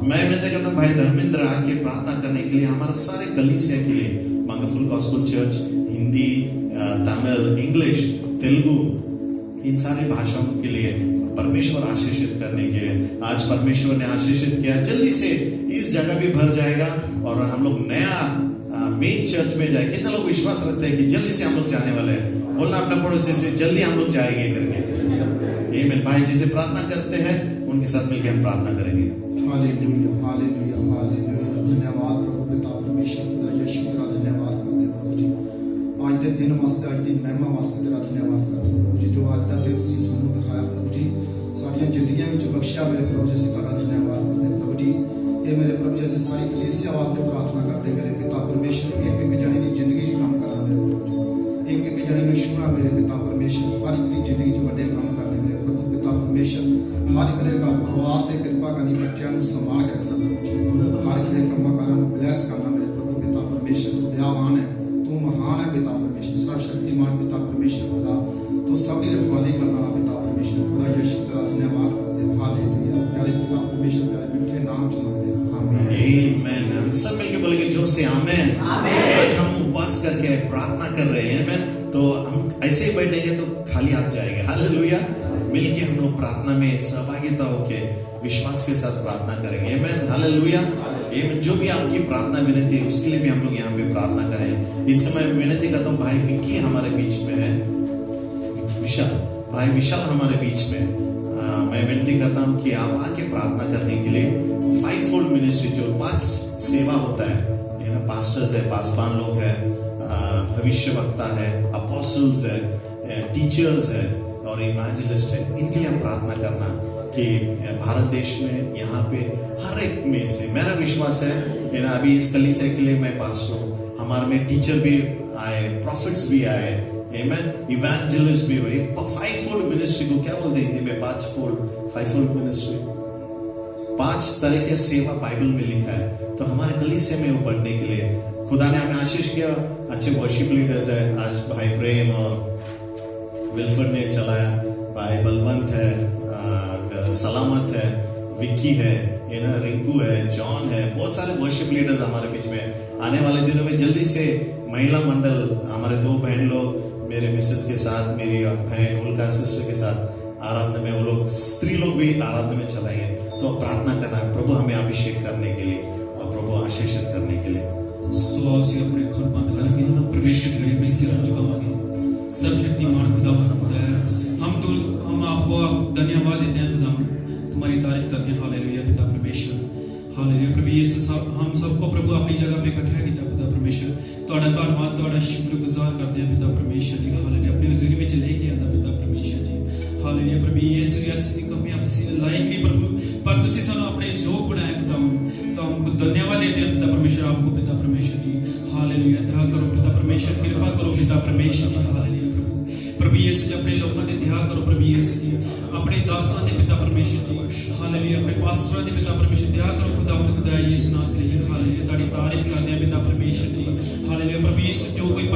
S1: मैं विनती करता हूं भाई धर्मेंद्र आके प्रार्थना करने के लिए, हमारे सारे कलीसिया के लिए, मंगफुल gospel church, Hindi, Tamil, English, Telugu, इन सारी भाषाओं के लिए परमेश्वर आशीषित करने के लिए। आज परमेश्वर ने आशीषित किया, जल्दी से इस जगह भी भर जाएगा और हम लोग नया मेन चर्च में जाए। कितने लोग विश्वास रखते हैं कि जल्दी से हम लोग जाने वाले हैं? बोलना अपने पड़ोसी से, जल्दी हम लोग जाएंगे करके। आमीन। भाई जी से प्रार्थना करते हैं, उनके साथ मिलकर हम प्रार्थना करेंगे।
S10: Hallelujah, hallelujah, hallelujah. धन्यवाद प्रभु पिता परमेश्वर खुदा यीशु तेरा धन्यवाद करते हैं प्रभु जी। आज के दिन वास्ते, आज की महिमा वास्ते तेरा धन्यवाद करते हैं प्रभु जी। जो आज का दिन तुसीं सानूं दिखाया प्रभु जी, साडियां जिंदगियां विच बख्शिया मेरे प्रभु जी, असीं तेरा धन्यवाद करते हैं प्रभु जी। ये मेरे प्रभु जी, असीं सारी कलीसिया वास्ते प्रार्थना करते मेरे पिता परमेश्वर। एक एक जने की जिंदगी च काम करना मेरे प्रभु जी, एक एक जने नूं छूना मेरे पिता परमेश्वर। हर एक की जिंदगी च वड्डे काम करने मेरे प्रभु पिता परमेश्वर। हर एक दे परिवार ते कृपा करनी, बच्चों को संभाल के रखना प्रभु जी। हर एक दे कामकारां नूं ब्लेस करना मेरे प्रभु पिता परमेश्वर। तू दयावान है, तू महान है पिता परमेश्वर, सर्वशक्तिमान पिता परमेश्वर खुदा। तू सबकी रखवाली करने वाला पिता परमेश्वर खुदा यीशु तेरा धन्यवाद करते हैं। हालेलुया। प्यारे पिता परमेश्वर, प्यारे मिठे नाम च मांगते हैं, आमीन।
S1: आमीन। हम सब मिलके बोलेंगे जोर से आमीन। आज हम उपवास करके प्रार्थना कर रहे हैं, आमीन। तो हम ऐसे ही बैठेंगे तो खाली हाथ जाएंगे। हालेलुया। मिलके हम लोग प्रार्थना में सहभागिता होके विश्वास के साथ प्रार्थना करेंगे, आमीन, हालेलुया। जो भी आपकी प्रार्थना विनती है उसके लिए भी हम लोग यहाँ पे प्रार्थना करें। इस समय विनती करता हूँ, भाई विक्की हमारे बीच में है, विशाल, भाई विशाल हमारे बीच में। मैं विनती करता हूँ कि आप आके प्रार्थना करने के लिए 5 फोल्ड मिनिस्ट्री, जो 5 सेवा होता है, पास्टर्स है, पासवान लोग है, भविष्य वक्ता है, अपोस्टल्स है, टीचर्स है और इवेंजलिस्ट है, इनके लिए आप प्रार्थना करना कि भारत देश में यहाँ पे हर एक में से, मेरा विश्वास है ना, अभी इस कलीसिया के लिए मैं पास्टर हूँ, हमारे में टीचर भी आए, प्रॉफिट्स भी आए, आमेन, इवेंजलिस्ट भी हुए। 5 फोल्ड मिनिस्ट्री को क्या बोलते हैं हिंदी में? 5 फोल्ड मिनिस्ट्री, 5 तरह के सेवा बाइबल में लिखा है। तो हमारे कलीसिया में वो बढ़ने के लिए खुदा ने हमें आशीष किया। अच्छे वर्शिप लीडर्स है, आज भाई प्रेम और विल्फर्ड ने चलाया, भाई बलवंत है, सलामत है, विक्की है, रिंकू है, जॉन है, बहुत सारे वर्शिप लीडर्स हमारे बीच में। आने वाले दिनों में जल्दी से महिला मंडल, हमारे 2 बहन लोग, मेरे मिसेस के साथ, मेरी बहन उल्का सिस्टर के साथ आराधना में, वो लोग स्त्री लोग भी आराधना में चलाएंगे। तो प्रार्थना करना है प्रभु हमें अभिषेक करने के लिए और प्रभु आशीषित करने के लिए।
S11: सो से अपने घर बंद करके परमेश्वर के लिए सिर झुकावांगे। सर्वशक्तिमान खुदावन खुदा है, हम आपको धन्यवाद देते हैं खुदा, तुम्हारी तारीफ करते हैं। हालेलुया पिता परमेश्वर, हालेलुया प्रभु यीशु, हम सबको प्रभु अपनी जगह पे इकट्ठा किया पिता परमेश्वर, ਤੁਹਾਡਾ ਧੰਨਵਾਦ, ਤੁਹਾਡਾ ਸ਼ੁਕਰਗੁਜ਼ਾਰ ਕਰਦੇ ਹਾਂ ਪਿਤਾ ਪਰਮੇਸ਼ਰ ਜੀ। ਹਾਲੇਲੂਇਆ ਆਪਣੀ ਹਜ਼ੂਰੀ ਵਿੱਚ ਲੈ ਕੇ ਆਂਦਾ ਪਿਤਾ ਪਰਮੇਸ਼ਰ ਜੀ। ਹਾਲੇਲੂਇਆ ਪ੍ਰਭੂ ਯीशु ਅਸੀਂ कमी आपसे लायक नहीं प्रभु, पर तुसी सानू अपने योग बनाया खुदा, तो हमको धन्यवाद देते हैं पिता परमेश्वर आपको पिता परमेश्वर जी। हालेलुया दया करो पिता परमेश्वर, कृपा करो पिता परमेश्वर जी। हालेलुया प्रभु यीशु जी, अपने लोगों के दया करो प्रभु यीशु जी, अपने दासां दे पिता परमेश्वर जी। हालेलुया अपने पास्टरां दे पिता परमेश्वर दया करो खुदा यीशु नाम से। हालेलुया ताड़ी तारीफ करते हैं पिता परमेश्वर जी। हालेलुया प्रभु यीशु, जो कोई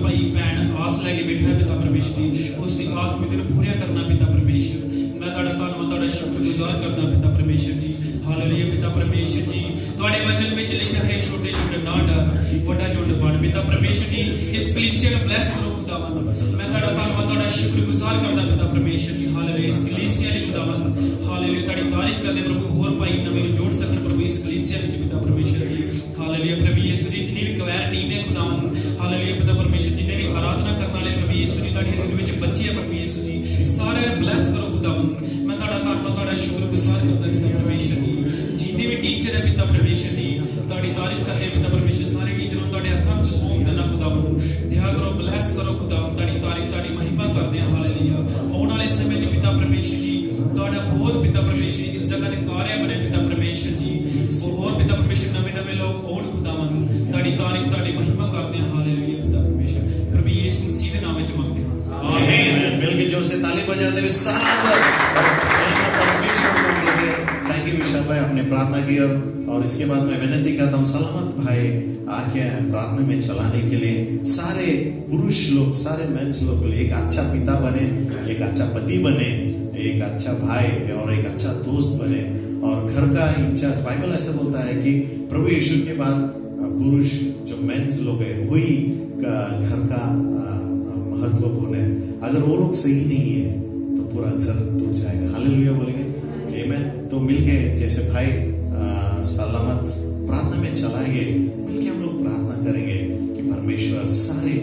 S11: भाई भैन आस लैके बैठा है पिता परमेश्वर जी, उसकी आस में तेरे पूरा करना पिता परमेश्वर। मैं ਤੁਹਾਡਾ ਧੰਨਵਾਦ ਤੁਹਾਡਾ ਸ਼ੁਕਰਗੁਜ਼ਾਰ ਕਰਦਾ ਪਿਤਾ ਪਰਮੇਸ਼ਰ ਜੀ ਹਾਲੇਲੂਇਆ ਪਿਤਾ ਪਰਮੇਸ਼ਰ ਜੀ ਤੁਹਾਡੇ ਵਚਨ ਵਿੱਚ ਲਿਖਿਆ ਹੈ ਛੋਟੇ ਛੋਟੇ ਨਾ ਡਰ ਵੱਡਾ ਝੁੰਡ ਬਣ ਪਿਤਾ ਪਰਮੇਸ਼ਰ ਜੀ ਇਸ ਕਲੀਸਿਆ ਨੂੰ ਬਲੈਸ ਕਰੋ ਖੁਦਾਵੰਦ मैं ਤੁਹਾਡਾ ਧੰਨਵਾਦ ਤੁਹਾਡਾ ਸ਼ੁਕਰਗੁਜ਼ਾਰ ਕਰਦਾ ਪਿਤਾ ਪਰਮੇਸ਼ਰ ਜੀ ਹਾਲੇਲੂਇਆ ਇਸ ਕਲੀਸਿਆ ਲਈ ਖੁਦਾਵੰਦ ਹਾਲੇਲੂਇਆ ਤੁਹਾਡੀ ਤਾਰੀਫ ਕਰਦੇ ਪ੍ਰਭੂ ਹੋਰ ਭਾਈ ਨਵੇਂ ਜੋੜ ਸਕਣ ਪ੍ਰਭੂ ਇਸ ਕਲੀਸਿਆ ਵਿੱਚ ਪਿਤਾ ਪਰਮੇਸ਼ਰ ਜੀ ਹਾਲੇਲੂਇਆ ਪ੍ਰਭੂ ਯਿਸੂ ਦੀ ਜਿੰਨੀ ਵੀ ਕਵੈਰ ਟੀਮ ਹੈ ਖੁਦਾਵੰਦ ਹਾਲੇਲੂਇਆ ਪਿਤਾ ਪਰਮੇਸ਼ਰ ਜਿੰਨੇ ਵੀ ਆਰਾਧਨਾ ਕਰਨ ਵਾਲੇ ਪ੍ਰਭੂ ਯਿਸੂ ਜੀ ਤੁਹਾਡੀ ਹਜ਼ੂਰੀ ਵਿੱਚ ਬੱਚੇ ਹੈ ਪ੍ਰਭੂ ਯਿਸੂ ਜੀ ਸਾਰਿਆਂ ਨੂੰ ਬਲੈਸ ਕਰੋ ਖੁਦਾਵੰਦ मैं ਤੁਹਾਡਾ ਧੰਨਵਾਦ ਤੁਹਾਡਾ ਸ਼ੁਕਰਗੁਜ਼ਾਰ ਕਰਦਾ ਪਿਤਾ ਪਰਮੇਸ਼ਰ ਜੀ ਜਿੰਨੇ ਵੀ ਟੀਚਰ ਹੈ ਪਿਤਾ ਪਰਮੇਸ਼ਰ ਜੀ ਤੁਹਾਡੀ ਤਾਰੀਫ ਕਰਦੇ ਪਿਤਾ ਪਰਮੇਸ਼ਰ ਸਾਰੇ ਟੀਚਰਾਂ ਨੂੰ ਤੁਹਾਡੇ ਹੱਥਾਂ ਵਿੱਚ ਸੌਂਪ ਦੇਣਾ ਖੁਦਾਵੰਦ ਦਿਆ ਕਰੋ ਬਲੈਸ ਕਰੋ ਖੁਦਾਵੰਦ ਤੁਹਾਡੀ ਤਾਰੀਫ ਤੁਹਾਡੀ ਮਹਿਮਾ ਕਰਦੇ ਹਾਂ ਹਾਲੇਲੂਇਆ ਆਉਣ ਵਾਲੇ ਸਮੇਂ 'ਚ ਪਿਤਾ ਪਰਮੇਸ਼ਰ ਜੀ ਤੁਹਾਡਾ ਬਹੁਤ ਪਿਤਾ ਪਰਮੇਸ਼ਰ ਇਸ ਜਗ੍ਹਾ ਦੇ ਕਾਰਿਆ ਬਣੇ ਪਿਤਾ ਪਰਮੇਸ਼ਰ ਜੀ ਹੋਰ ਪਿਤਾ ਪਰਮੇਸ਼ਰ ਨਵੇਂ ਲੋਕ ਆਉਣ ਖੁਦਾਵੰਦ ਤੁਹਾਡੀ ਤਾਰੀਫ ਤੁਹਾਡੀ ਮਹਿਮਾ ਕਰਦੇ ਹਾਂ ਹਾਲੇਲੂਇਆ पिता परमेश्वर प्रभु यीशु मसीह के नाम में मांगते हैं
S1: आमीन। मिलके जोर से ताली बजाते हुए सनातन परमेश्वर को देते। थैंक यू विशाल भाई आपने प्रार्थना की और इसके बाद मैं विनती करता हूँ सलामत भाई आके प्रार्थना में चलाने के लिए सारे पुरुष लोग सारे मेंस लोग एक अच्छा पिता बने एक अच्छा पति बने एक अच्छा भाई और एक अच्छा दोस्त बने और घर का इंचार्ज बाइबल ऐसा बोलता है कि प्रभु यीशु के बाद पुरुष जो मेंस लोग है वही घर का महत्वपूर्ण है। अगर वो लोग सही नहीं है तो पूरा घर टूट जाएगा। हालेलुया बोलेंगे आमीन। तो मिलके जैसे भाई सलामत प्रार्थना में चलाएंगे मिलके हम लोग प्रार्थना करेंगे कि परमेश्वर सारे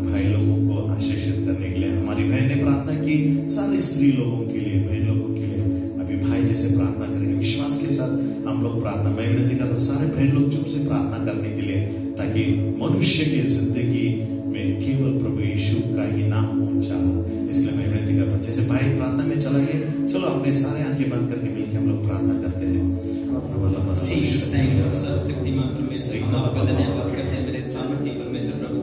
S1: भाई लोगों को आशीषित करने के लिए। हमारी बहन ने प्रार्थना की सारे स्त्री लोगों के लिए बहन लोगों के लिए अभी भाई जैसे प्रार्थना करेंगे विश्वास के साथ हम लोग प्रार्थना मैं विनती करता हूँ सारे बहन लोग चुप से प्रार्थना करने के लिए ताकि मनुष्य की जिंदगी में केवल प्रभु यीशु का ही नाम ऊंचा हो। इसलिए मैं विनती करता हूँ जैसे भाई प्रार्थना में चला गए चलो अपने सारे आंखें बंद करके मिलकर हम लोग प्रार्थना करते हैं।
S12: सर्वशक्तिमान परमेश्वर हम आपका धन्यवाद करते हैं मेरे सामर्थ्य परमेश्वर प्रभु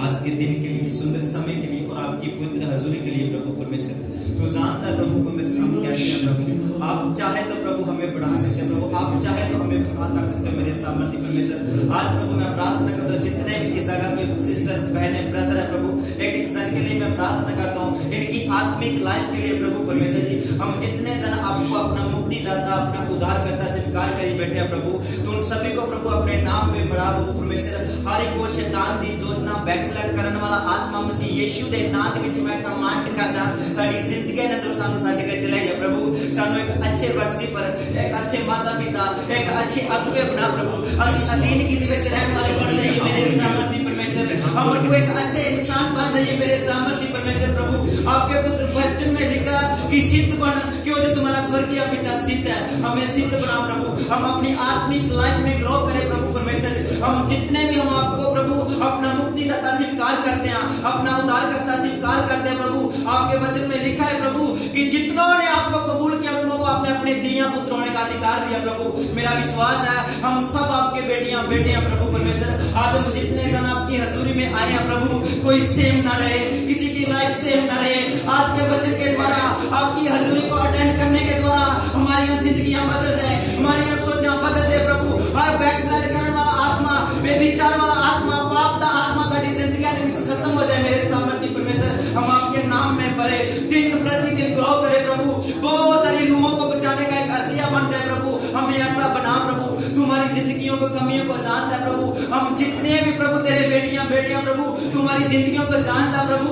S12: आज के दिन के लिए सुंदर समय के लिए और आपकी पवित्र हजूरी के लिए प्रभु परमेश्वर तो जानता है प्रभु परमेश्वर हम कैसे हैं प्रभु आप चाहे तो प्रभु हमें बढ़ा सकते हैं प्रभु आप चाहे तो हमें बढ़ा कर सकते हो मेरे सामर्थ्य परमेश्वर आज प्रभु मैं प्रार्थना करता हूँ जितने भी इस जगह पे सिस्टर बहन है ब्रदर है प्रभु एक एक जन के लिए मैं प्रार्थना करता हूँ इनकी आत्मिक लाइफ के लिए प्रभु परमेश्वर जी हम जितने जन आपको अपना मुक्तिदाता अपना उद्धारकर्ता स्वीकार करी बैठे हैं प्रभु तो उन सभी को प्रभु अपने नाम में बढ़ा प्रभु परमेश्वर हर एक वो शैतान दी योजना बैकस्लाइड करने वाला आत्मा मसीह यीशु दे नाम विच मैं कमांड करदा साडी जिंदगी के अंदर सानू छड्ड के चले गए प्रभु सानू एक अच्छे वर्षी पर एक अच्छे माता पिता एक अच्छे अगुवे बना प्रभु असि अधीन की विच रहने वाले बन जाइए मेरे सामर्थ्य परमेश्वर हम प्रभु एक अच्छे इंसान बन जाइए मेरे सामर्थ्य परमेश्वर प्रभु आपके पुत्र वचन में लिखा कि सिद्ध बन क्यों जो तुम्हारा स्वर्गीय पिता सिद्ध है हमें सिद्ध बना प्रभु हम अपनी आत्मिक लाइफ में ग्रो करें प्रभु परमेश्वर हम जितने भी हम आपको प्रभु अपना मुक्तिदाता स्वीकार करते हैं अपना उद्धारकर्ता स्वीकार करते हैं प्रभु आपके वचन में लिखा है प्रभु कि जितनों ने आपको कबूल किया उनको आपने अपने दिया पुत्र होने का अधिकार दिया प्रभु मेरा विश्वास है हम सब आपके बेटियां बेटे हैं प्रभु परमेश्वर आज हम जितने जन आपकी हजूरी में आए हैं प्रभु कोई सेम ना रहे किसी की लाइफ सेम ना रहे आज के वचन के द्वारा आपकी हजूरी को अटेंड करने के द्वारा हमारी जिंदगियां बदल जाए हमारी सोचा बदल जाए प्रभु हर बैकस्लाइड करने वाला आत्मा बेविचार वाला आत्मा पाप का आत्मा साडी जिंदगी के बीच खत्म हो जाए मेरे सामर्थ्य परमेश्वर हम आपके नाम में भरे दिन प्रतिदिन ग्रो करें प्रभु बहुत सारी रूहों को बचाने का एक अर्जिया बन जाए प्रभु हमें ऐसा बना प्रभु तुम्हारी जिंदगियों को कमियों को जानता है प्रभु हम जितने भी प्रभु तेरे बेटियां प्रभु तुम्हारी जिंदगियों को जानता प्रभु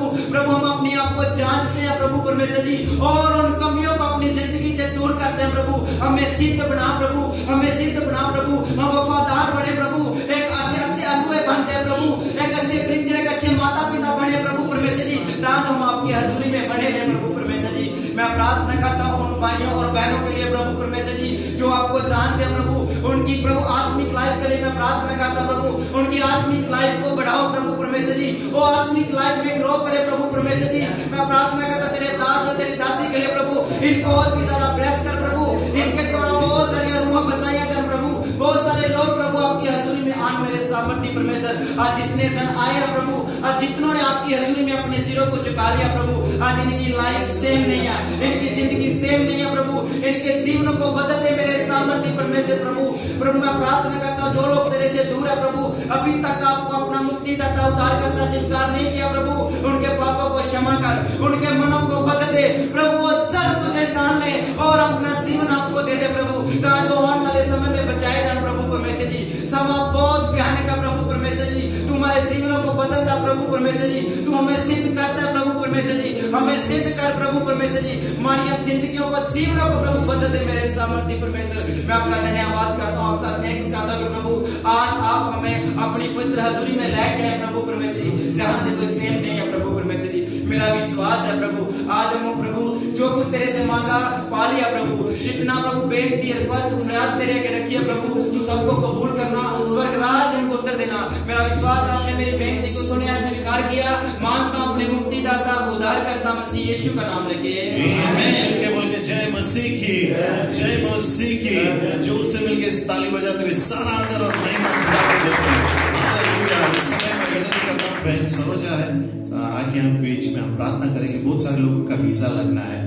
S12: हम अपने आप को जांचते हैं प्रभु परमेश्वर जी और उन कमियों को अपनी जिंदगी से दूर करते हैं प्रभु हमें सिद्ध बना प्रभु हम वफादार बने प्रभु एक अच्छे अगुवे बन जाए प्रभु एक अच्छे प्रीचर एक अच्छे माता पिता बने प्रभु परमेश्वर जी ताकि हम आपकी हजूरी में बने रहे प्रभु परमेश्वर जी मैं प्रार्थना करता हूँ उन भाइयों और बहनों के लिए प्रभु परमेश्वर जी जो आपको जानते हैं प्रभु उनकी प्रभु आत्मिक लाइफ के लिए मैं प्रार्थना करता प्रभु उनकी आत्मिक लाइफ को बढ़ाओ प्रभु परमेश्वर जी वो आत्मिक लाइफ में ग्रो करे प्रभु परमेश्वर जी मैं प्रार्थना करता तेरे दास और तेरी दासी के लिए प्रभु इनको और भी ज्यादा ब्लेस कर प्रभु इनके द्वारा बहुत सारी रूह बचाई जाए प्रभु बहुत सारे लोग प्रभु आपकी हजूरी में आन मेरे सामर्थ्य परमेश्वर आज जितने जन आए हैं प्रभु आज जितनों ने आपकी हजूरी में अपने सिरों को झुका लिया प्रभु आज इनकी लाइफ सेम नहीं है इनकी जिंदगी सेम नहीं है प्रभु इनके जीवन को बदल दे मेरे सामर्थ्य परमेश्वर प्रभु मैं प्रार्थना करता हूँ जो लोग तेरे से दूर है प्रभु अभी तक आपको अपना मुक्तिदाता उद्धारकर्ता स्वीकार नहीं किया प्रभु उनके पापों को क्षमा कर उनके मनों को बदल दे प्रभु वो जल्द तुझे और अपना जीवन आपको दे दे प्रभु, ताकि वो आने वाले समय में बचाए जाए प्रभु परमेश्वर जी। सब आप बहुत भयानक है प्रभु परमेश्वर जी, तुम्हारे जीवनों को बदलता प्रभु परमेश्वर जी, तू हमें सिद्ध करता है प्रभु परमेश्वर जी, हमें सिद्ध कर प्रभु परमेश्वर जी, हमारी जिंदगियों को जीवनों को प्रभु बदल दे मेरे सामर्थ्य परमेश्वर। मैं आपका धन्यवाद करता हूँ, आपका थैंक्स करता हूँ प्रभु, आज आप हमें अपनी पवित्र हजूरी में लेके आए प्रभु परमेश्वर जी, जहाँ से कोई सेम नहीं है प्रभु परमेश्वर जी। मेरा विश्वास है प्रभु, आज हम प्रभु जो कुछ तेरे से मांगा पा लिया प्रभु, जितना प्रभु बेनती रिक्वेस्ट फरियाद तेरे आगे रखी है प्रभु, तू सबको कबूल करना, स्वर्ग राज इनको उत्तर देना। मेरा विश्वास है आपने मेरी बेनती को सुने, स्वीकार किया, मानता हूं अपने मुक्तिदाता उद्धार करता मसीह यीशु का नाम लेके आमीन।
S1: के बोल के जय मसीह की, जय मसीह की, जोर से मिलके ताली बजाते हुए सारा आदर और महिमा खुदा को देते हैं। हालेलुया। इस समय मैं विनती करता हूं, बहन सरोजा है, आगे हम बीच में हम प्रार्थना करेंगे। बहुत सारे लोगों का वीजा लगना है,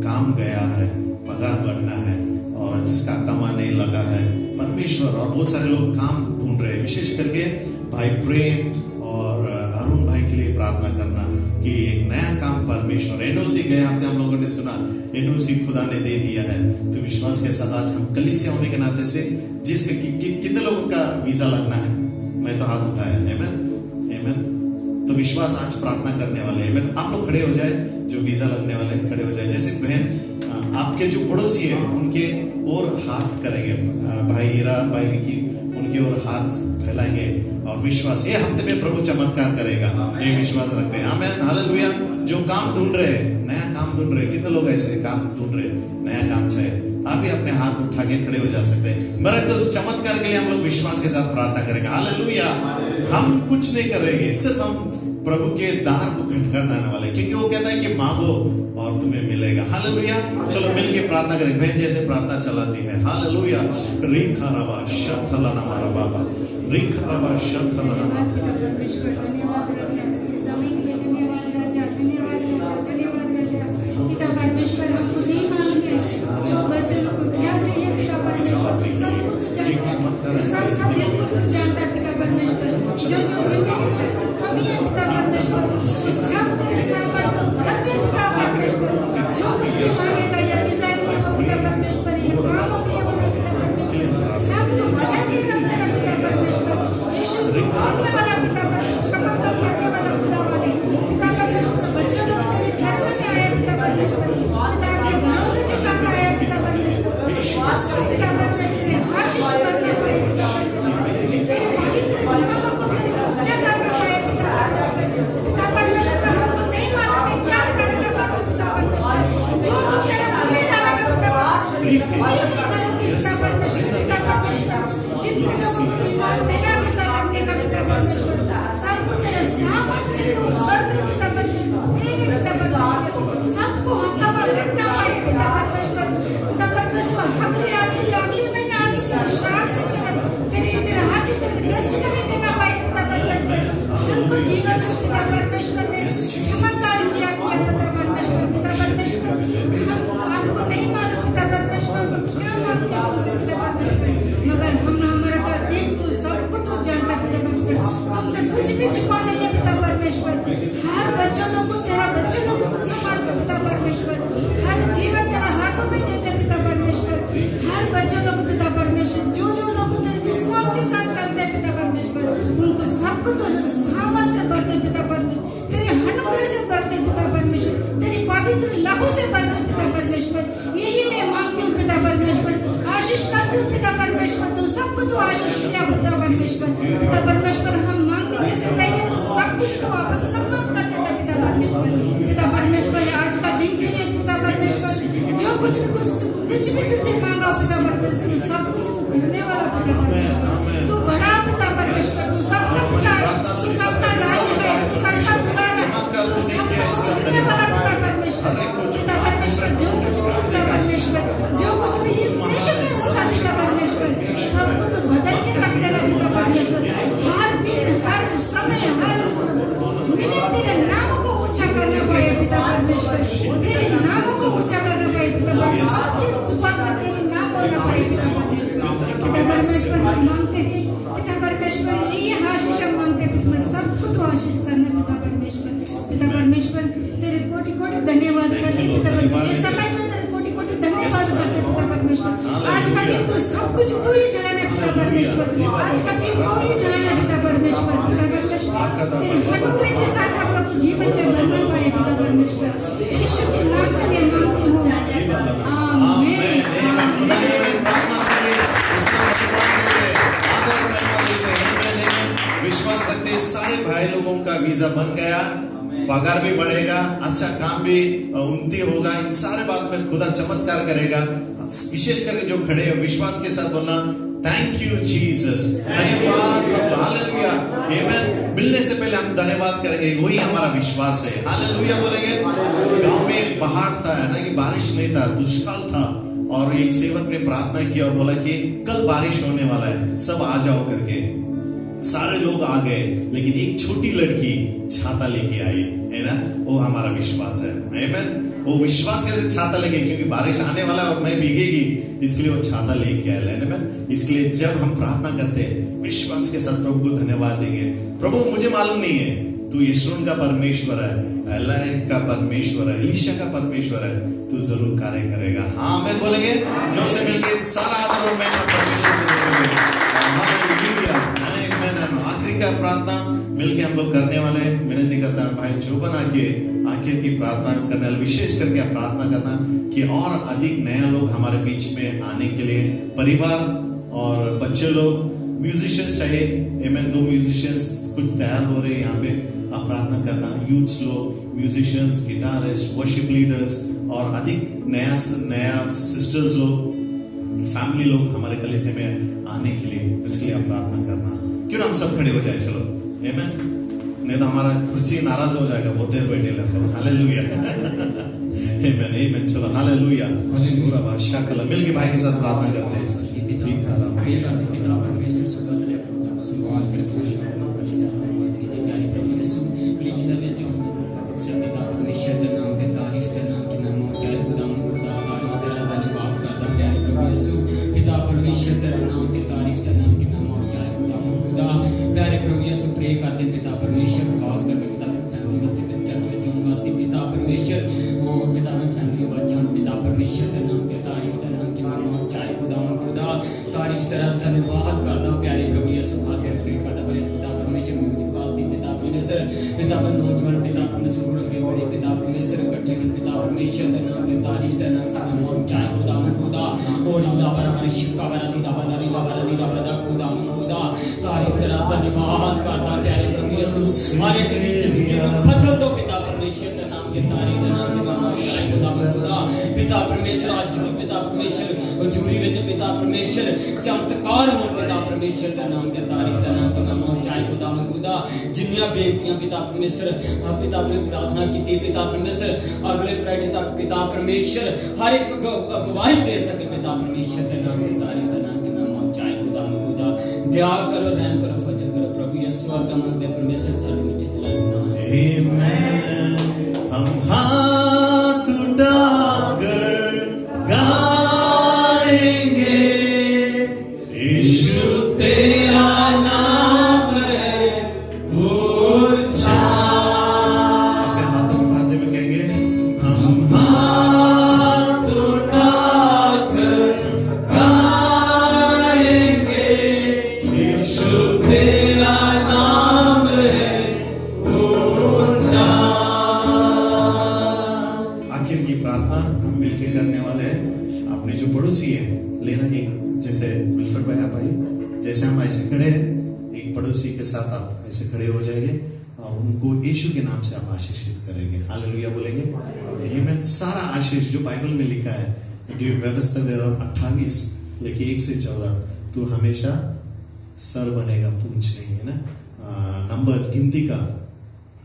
S1: काम गया है, पगार बढ़ना है, और जिसका कमा नहीं लगा है परमेश्वर, और बहुत सारे लोग काम ढूंढ रहे हैं। विशेष करके भाई प्रेम और अरुण भाई के लिए प्रार्थना करना कि एक नया काम परमेश्वर, एनओसी गए हफ्ते हम लोगों ने सुना, एनओसी खुदा ने दे दिया है। तो विश्वास के साथ आज हम कलीसिया होने के नाते से जिसके कितने लोगों का वीजा लगना है, मैं तो हाथ उठाया, आमीन आमीन। तो विश्वास आज प्रार्थना करने वाले, आमीन। आप लोग खड़े हो जाए, जो वीजा लगने वाले खड़े हो जाए। जैसे बहन आपके जो पड़ोसी है उनके और हाथ करेंगे, भाई हीरा भाई विकी उनके और हाथ फैलाएंगे, और विश्वास ये हफ्ते में प्रभु चमत्कार करेगा, ये विश्वास रखते हैं। आमीन हालेलुया। जो काम ढूंढ रहे हैं, नया काम ढूंढ रहे हैं, कितने लोग ऐसे काम ढूंढ रहे हैं, नया काम चाहिए, आप भी अपने हाथ उठा के खड़े हो जा सकते हैं। मेरे तो उस चमत्कार के लिए हम लोग विश्वास के साथ प्रार्थना करेंगे। हालेलुया। हम कुछ नहीं करेंगे, सिर्फ हम प्रभु के द्वार को खटखटाने वाले, क्योंकि वो कहता है कि मांगो और तुम्हें मिलेगा। हालेलुया। चलो मिलके प्रार्थना करें, बहन जैसे प्रार्थना चलाती है। हालेलुया। रिखराबा शथलना हमारा बाबा, रिखराबा शथलना
S13: परमेश्वर धन्यवाद राजा, इस समय के लिए धन्यवाद राजा, धन्यवाद राजा, धन्यवाद राजा। पिता परमेश्वर हमको नहीं मालूम है जो बच्चों को क्या चाहिए, पिता परमेश्वर सब कुछ जानता है, सबका दिल को तुम जानता है पिता परमेश्वर। जो जो जिंदगी में जो कमी है पिता परमेश्वर, वो सब तेरे सामर्थ्य को भर दे पिता परमेश्वर। जो कुछ भी मांगेगा या वीजा के लिए वो पिता परमेश्वर, ये कामों के लिए वो पिता परमेश्वर, सब तो बदल के रख देना पिता परमेश्वर। यीशु को खोलने वाला पिता परमेश्वर, क्षमा करने वाला खुदा वाले पिता परमेश्वर, बच्चों लोग तेरे चरण में आए पिता परमेश्वर, पिता के भरोसे के साथ आए पिता परमेश्वर, विश्वास कर पिता परमेश्वर, आशीष करने पाए पिता परमेश्वर, तेरे पवित्र नाम को तेरे पूजा करने पाए पिता परमेश्वर। पिता परमेश्वर हमको नहीं मालूम है क्या प्रार्थना करो पिता परमेश्वर, जो तो तेरा मुंह में डालेगा पिता परमेश्वर, कोई नहीं करूंगी पिता परमेश्वर। पिता परमेश्वर जितने लोगों को वीजा देना, वीजा लगने का पिता परमेश्वर, सबको तेरे सामर्थ्य से तू भर दे पिता परमेश्वर, दे दे पिता परमेश्वर, सबको हक पर रखना पाए पिता परमेश्वर। पिता परमेश्वर अगली महीने साक्षी तेरे हाथ तेरे टेस्टिमनी देना पाए पिता परमेश्वर। हमको जीवन पिता परमेश्वर ने चमत्कार किया पिता परमेश्वर। पिता परमेश्वर हमको नहीं मालूम पिता परमेश्वर क्या मांगते तुमसे पिता परमेश्वर, मगर हमारा का दिल तू सबको तू जानता पिता परमेश्वर, तुमसे कुछ भी छुपा नहीं है पिता परमेश्वर। हर बच्चों को तेरा बच्चों को तू संभालते पिता परमेश्वर, हर जीवन तेरा हाथों में देते पिता परमेश्वर। हर बच्चों को पिता परमेश्वर, जो जो लोग तेरे विश्वास के साथ चलते हैं पिता परमेश्वर, उनको सबको तो सामर्थ से भरते पिता परमेश्वर, तेरे अनुग्रह से भरते पिता परमेश्वर, तेरी पवित्र लहू से भरते पिता परमेश्वर। यही मैं मांगती हूँ पिता परमेश्वर, आशीष करती हूँ पिता परमेश्वर, तो सबको तो आशीष किया पिता परमेश्वर। पिता परमेश्वर हम मांगने के से पहले तो सब कुछ तो वापस संभव कर देता पिता परमेश्वर। पिता परमेश्वर आज का दिन के लिए पिता परमेश्वर, जो कुछ भी तुझसे मांगा पिता परमेश्वर, सब कुछ तू करने वाला पिता परमेश्वर। तू बड़ा पिता परमेश्वर, तू सबका पिता, तू सबका राज है, तू सबका दुलारा, तू सबका करने वाला पिता परमेश्वर। पिता परमेश्वर जो कुछ भी पिता परमेश्वर, जो कुछ भी इस देश में होता पिता परमेश्वर, सबको तू बदल के रख देना पिता परमेश्वर। हर दिन हर समय हर मिनट तेरे नाम को ऊंचा करना पाए पिता परमेश्वर, तेरे नाम को ऊंचा करना पाए पिता परमेश्वर, जुबान पर तेरे नाम बोलना पाए पिता परमेश्वर। पिता परमेश्वर हम मांगते हैं पिता परमेश्वर, यही आशीष हम मांगते हैं पिता, सबको तो आशीष करना पिता परमेश्वर। पिता परमेश्वर तेरे कोटि कोटि धन्यवाद करते पिता परमेश्वर, इस समय जो तेरे कोटि कोटि धन्यवाद करते सब कुछ तू ही चलाना पिता परमेश्वर। आज का दिन तू ही चलाना पिता परमेश्वर। पिता परमेश्वर तेरे अनुग्रह के साथ हम लोग जीवन में बढ़ना पाए पिता परमेश्वर। यीशु के नाम से मैं मांगती हूँ, आमीन।
S1: खुदा ने मेरी प्रार्थना सुनी, इसका धन्यवाद देते, आदर और महिमा देते। आमीन। विश्वास रखते सारे भाई लोगों का वीजा बन गया, पगार भी बढ़ेगा, अच्छा काम भी उन्नति होगा। इन सारे बात में खुदा चमत्कार करेगा। विशेष करके जो खड़े हैं विश्वास के साथ बोलना, थैंक यू जीसस, धन्यवाद प्रभु, हालेलुया, आमीन। मिलने से पहले हम धन्यवाद करेंगे, वही हमारा विश्वास है, हालेलुया बोलेंगे। गांव में एक पहाड़ था ना, कि बारिश नहीं था, दुष्काल था, और एक सेवक ने प्रार्थना की और बोला कि कल बारिश होने वाला है, सब आ जाओ करके। सारे लोग आ गए, लेकिन एक छोटी लड़की छाता लेके आई, है ना, वो हमारा विश्वास है, आमीन। वो विश्वास कैसे छाता लेके, क्योंकि बारिश आने वाला और मैं भीगेगी, इसके लिए वो छाता लेके आया, आमीन। इसलिए जब हम प्रार्थना करते हैं विश्वास के साथ प्रभु को धन्यवाद देंगे। प्रभु मुझे मालूम नहीं है, तू यशरून का परमेश्वर है, एलाई का परमेश्वर है, एलीशा का परमेश्वर है, तू जरूर कार्य करेगा। हाँ आमीन बोलेंगे, जोर से मिलके सारा आदर और महिमा परमेश्वर को देंगे। हालेलुया, आमीन। आखिरी का प्रार्थना मिलके हम लोग करने वाले हैं। विनती करता है भाई जो बना के आखिर की प्रार्थना करने वाले, विशेष करके प्रार्थना करना कि और अधिक नया लोग हमारे बीच में आने के लिए, परिवार और बच्चे लोग, म्यूजिशियंस चाहिए, आमीन। 2 म्यूजिशियंस कुछ तैयार हो रहे हैं यहाँ पे, आप प्रार्थना करना। यूथ्स लोग, म्यूजिशियंस, गिटारिस्ट, वर्शिप लीडर्स और अधिक नया सिस्टर्स लोग, फैमिली लोग हमारे कलीसिया में आने के लिए, इसके लिए आप प्रार्थना करना। क्यों ना हम सब खड़े हो जाए, चलो, आमीन। नहीं तो हमारा कुर्सी नाराज हो जाएगा, बहुत देर बैठे लोग। हालेलुया, आमीन, आमीन। चलो हालेलुया, पूरा भाषा कला मिल के भाई के साथ प्रार्थना करते हैं।
S14: प्यारे प्रभु यीशु प्रे करते पिता परमेश्वर, खास करके पिता फैमिली वास्ते पिता परमेश्वर, ओ पिता फैमिली बच्चों पिता परमेश्वर के नाम के तारीफ के नाम की महिमा चाहे खुदा तारीफ तेरा धन्यवाद करता हूं प्यारे प्रभु यीशु, खास करके प्रे करता पिता परमेश्वर म्यूजिक वास्ते पिता परमेश्वर, पिता नौजवान पिता परमेश्वर के बड़े पिता परमेश्वर इकट्ठे पिता परमेश्वर के नाम के तारीफ के नाम की महिमा चाहे खुदा और खुदा बराबर शिका बरा दी खुदा तारीफ तेरा धन्यवाद करता प्यारे प्रभु यीशु, हमारे कली जिंदगी को बदल दो पिता परमेश्वर के नाम के तारीफ के नाम के खुदा पिता परमेश्वर, आज तो पिता परमेश्वर हजूरी विच पिता परमेश्वर चमत्कार हो पिता परमेश्वर के नाम के तारीफ के नाम के चाहे खुदा जिन्नियां बेनतियां पिता परमेश्वर पिता ने प्रार्थना की पिता परमेश्वर अगले फ्राइडे तक पिता परमेश्वर हर एक अगुवाई दे सके पिता परमेश्वर के नाम के तारीफ के नाम के चाहे खुदा दया करो, रहम करो, फजल करो प्रभु यीशु और मंगते परमेश्वर सारे मीठे दिल
S1: आमीन। हम हाथ उठाकर गाएंगे, यीशु तेरा नाम रहे ऊंचा। अपने हाथ उठाते हुए कहेंगे, हम हाथ उठाकर गाएंगे, यीशु तेरा नाम रहे ऊंचा। आखिर की प्रार्थना हम मिलकर करने वाले हैं। अपने जो पड़ोसी है लेना, एक जैसे विल्फर्ड भाई आप आइए, जैसे हम ऐसे खड़े हैं, एक पड़ोसी के साथ आप ऐसे खड़े हो जाएंगे और उनको यीशु के नाम से आप आशीषित करेंगे। हालेलुया बोलेंगे, आमीन। सारा आशीष जो बाइबल में लिखा है, व्यवस्था 28 लेके 1 से 14, तू हमेशा सर बनेगा, पूंछ नहीं, है ना। नंबर्स गिनती का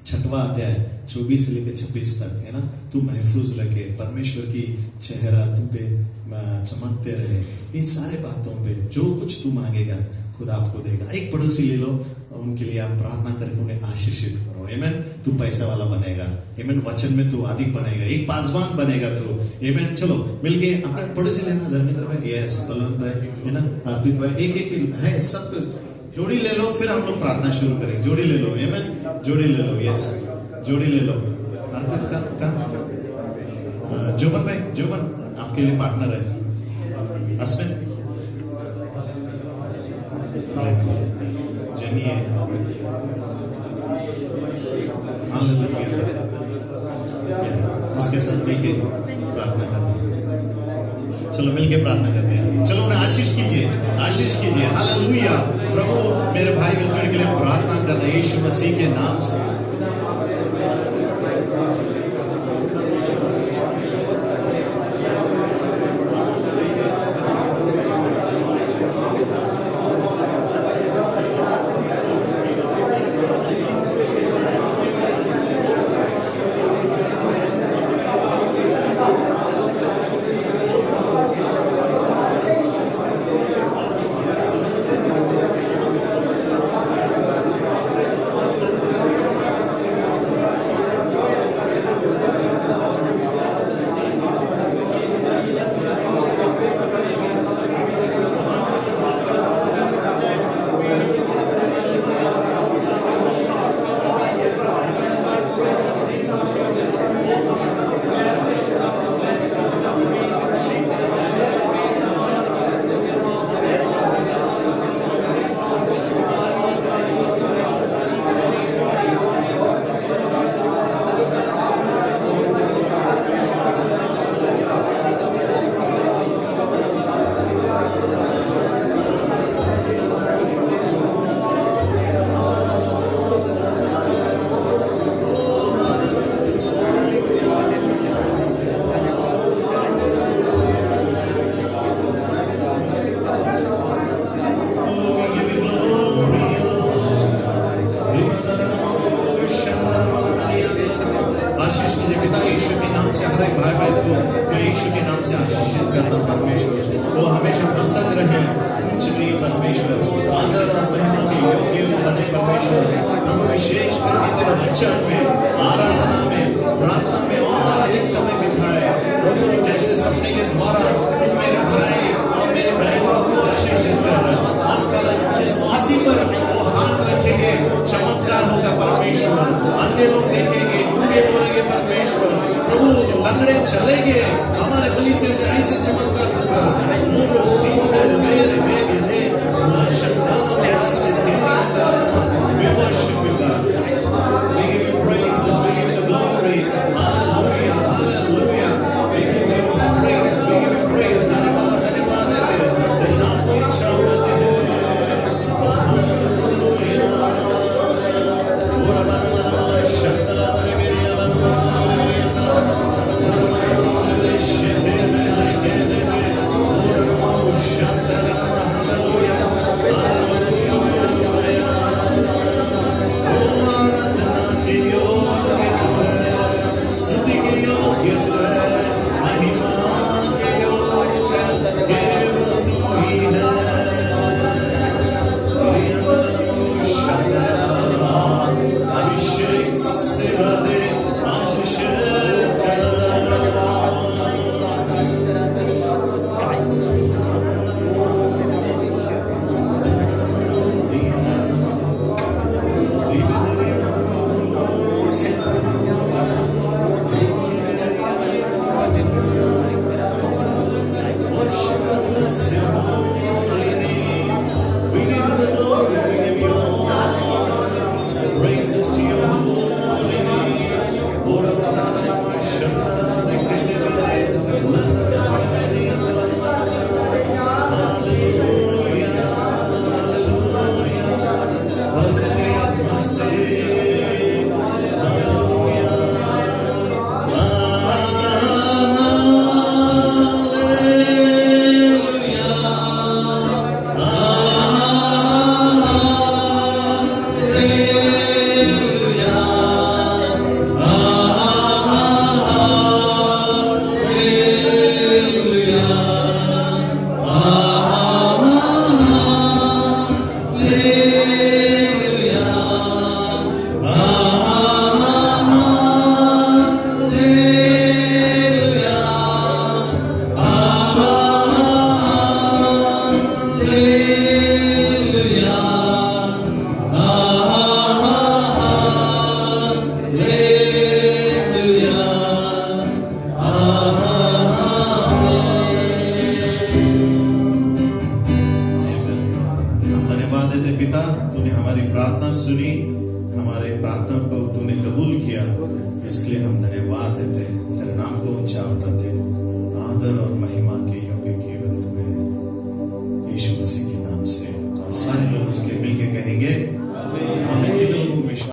S1: 6वां अध्याय 24 से लेकर 26 तक, है ना। तू महफूज रखे, परमेश्वर की चेहरा तुम पे चमकते रहे। इन सारे बातों पे जो कुछ तू मांगेगा खुदा आपको देगा। एक पड़ोसी ले लो, उनके लिए आप प्रार्थना करके उन्हें आशीषित करो, आमीन। तू पैसा वाला बनेगा, आमीन। वचन में तू अधिक बनेगा, एक पासवान बनेगा तू, आमीन। चलो मिलके अपने पड़ोसी लेना, धर्मेंद्र भाई, यस, बलवंत भाई, है ना, अर्पित भाई, एक है, सब जोड़ी ले लो, फिर हम लोग प्रार्थना शुरू करेंगे। जोड़ी ले लो, आमीन, जोड़ी ले लो, यस, जोड़ी ले लो। अर्पित का जोबन भाई, जोबन आपके लिए पार्टनर है, अस्मित जनिए हालेलुया। उसके साथ मिलके प्रार्थना करना। चलो मिलके प्रार्थना करते हैं। चलो उन्हें आशीष कीजिए, आशीष कीजिए। हालेलुया। प्रभु मेरे भाई विल्फ्रेड के लिए हम प्रार्थना करते हैं यीशु मसीह के नाम से। Together हम धन्यवाद देते, तेरे नाम को ऊंचा उठाते, आदर और महिमा की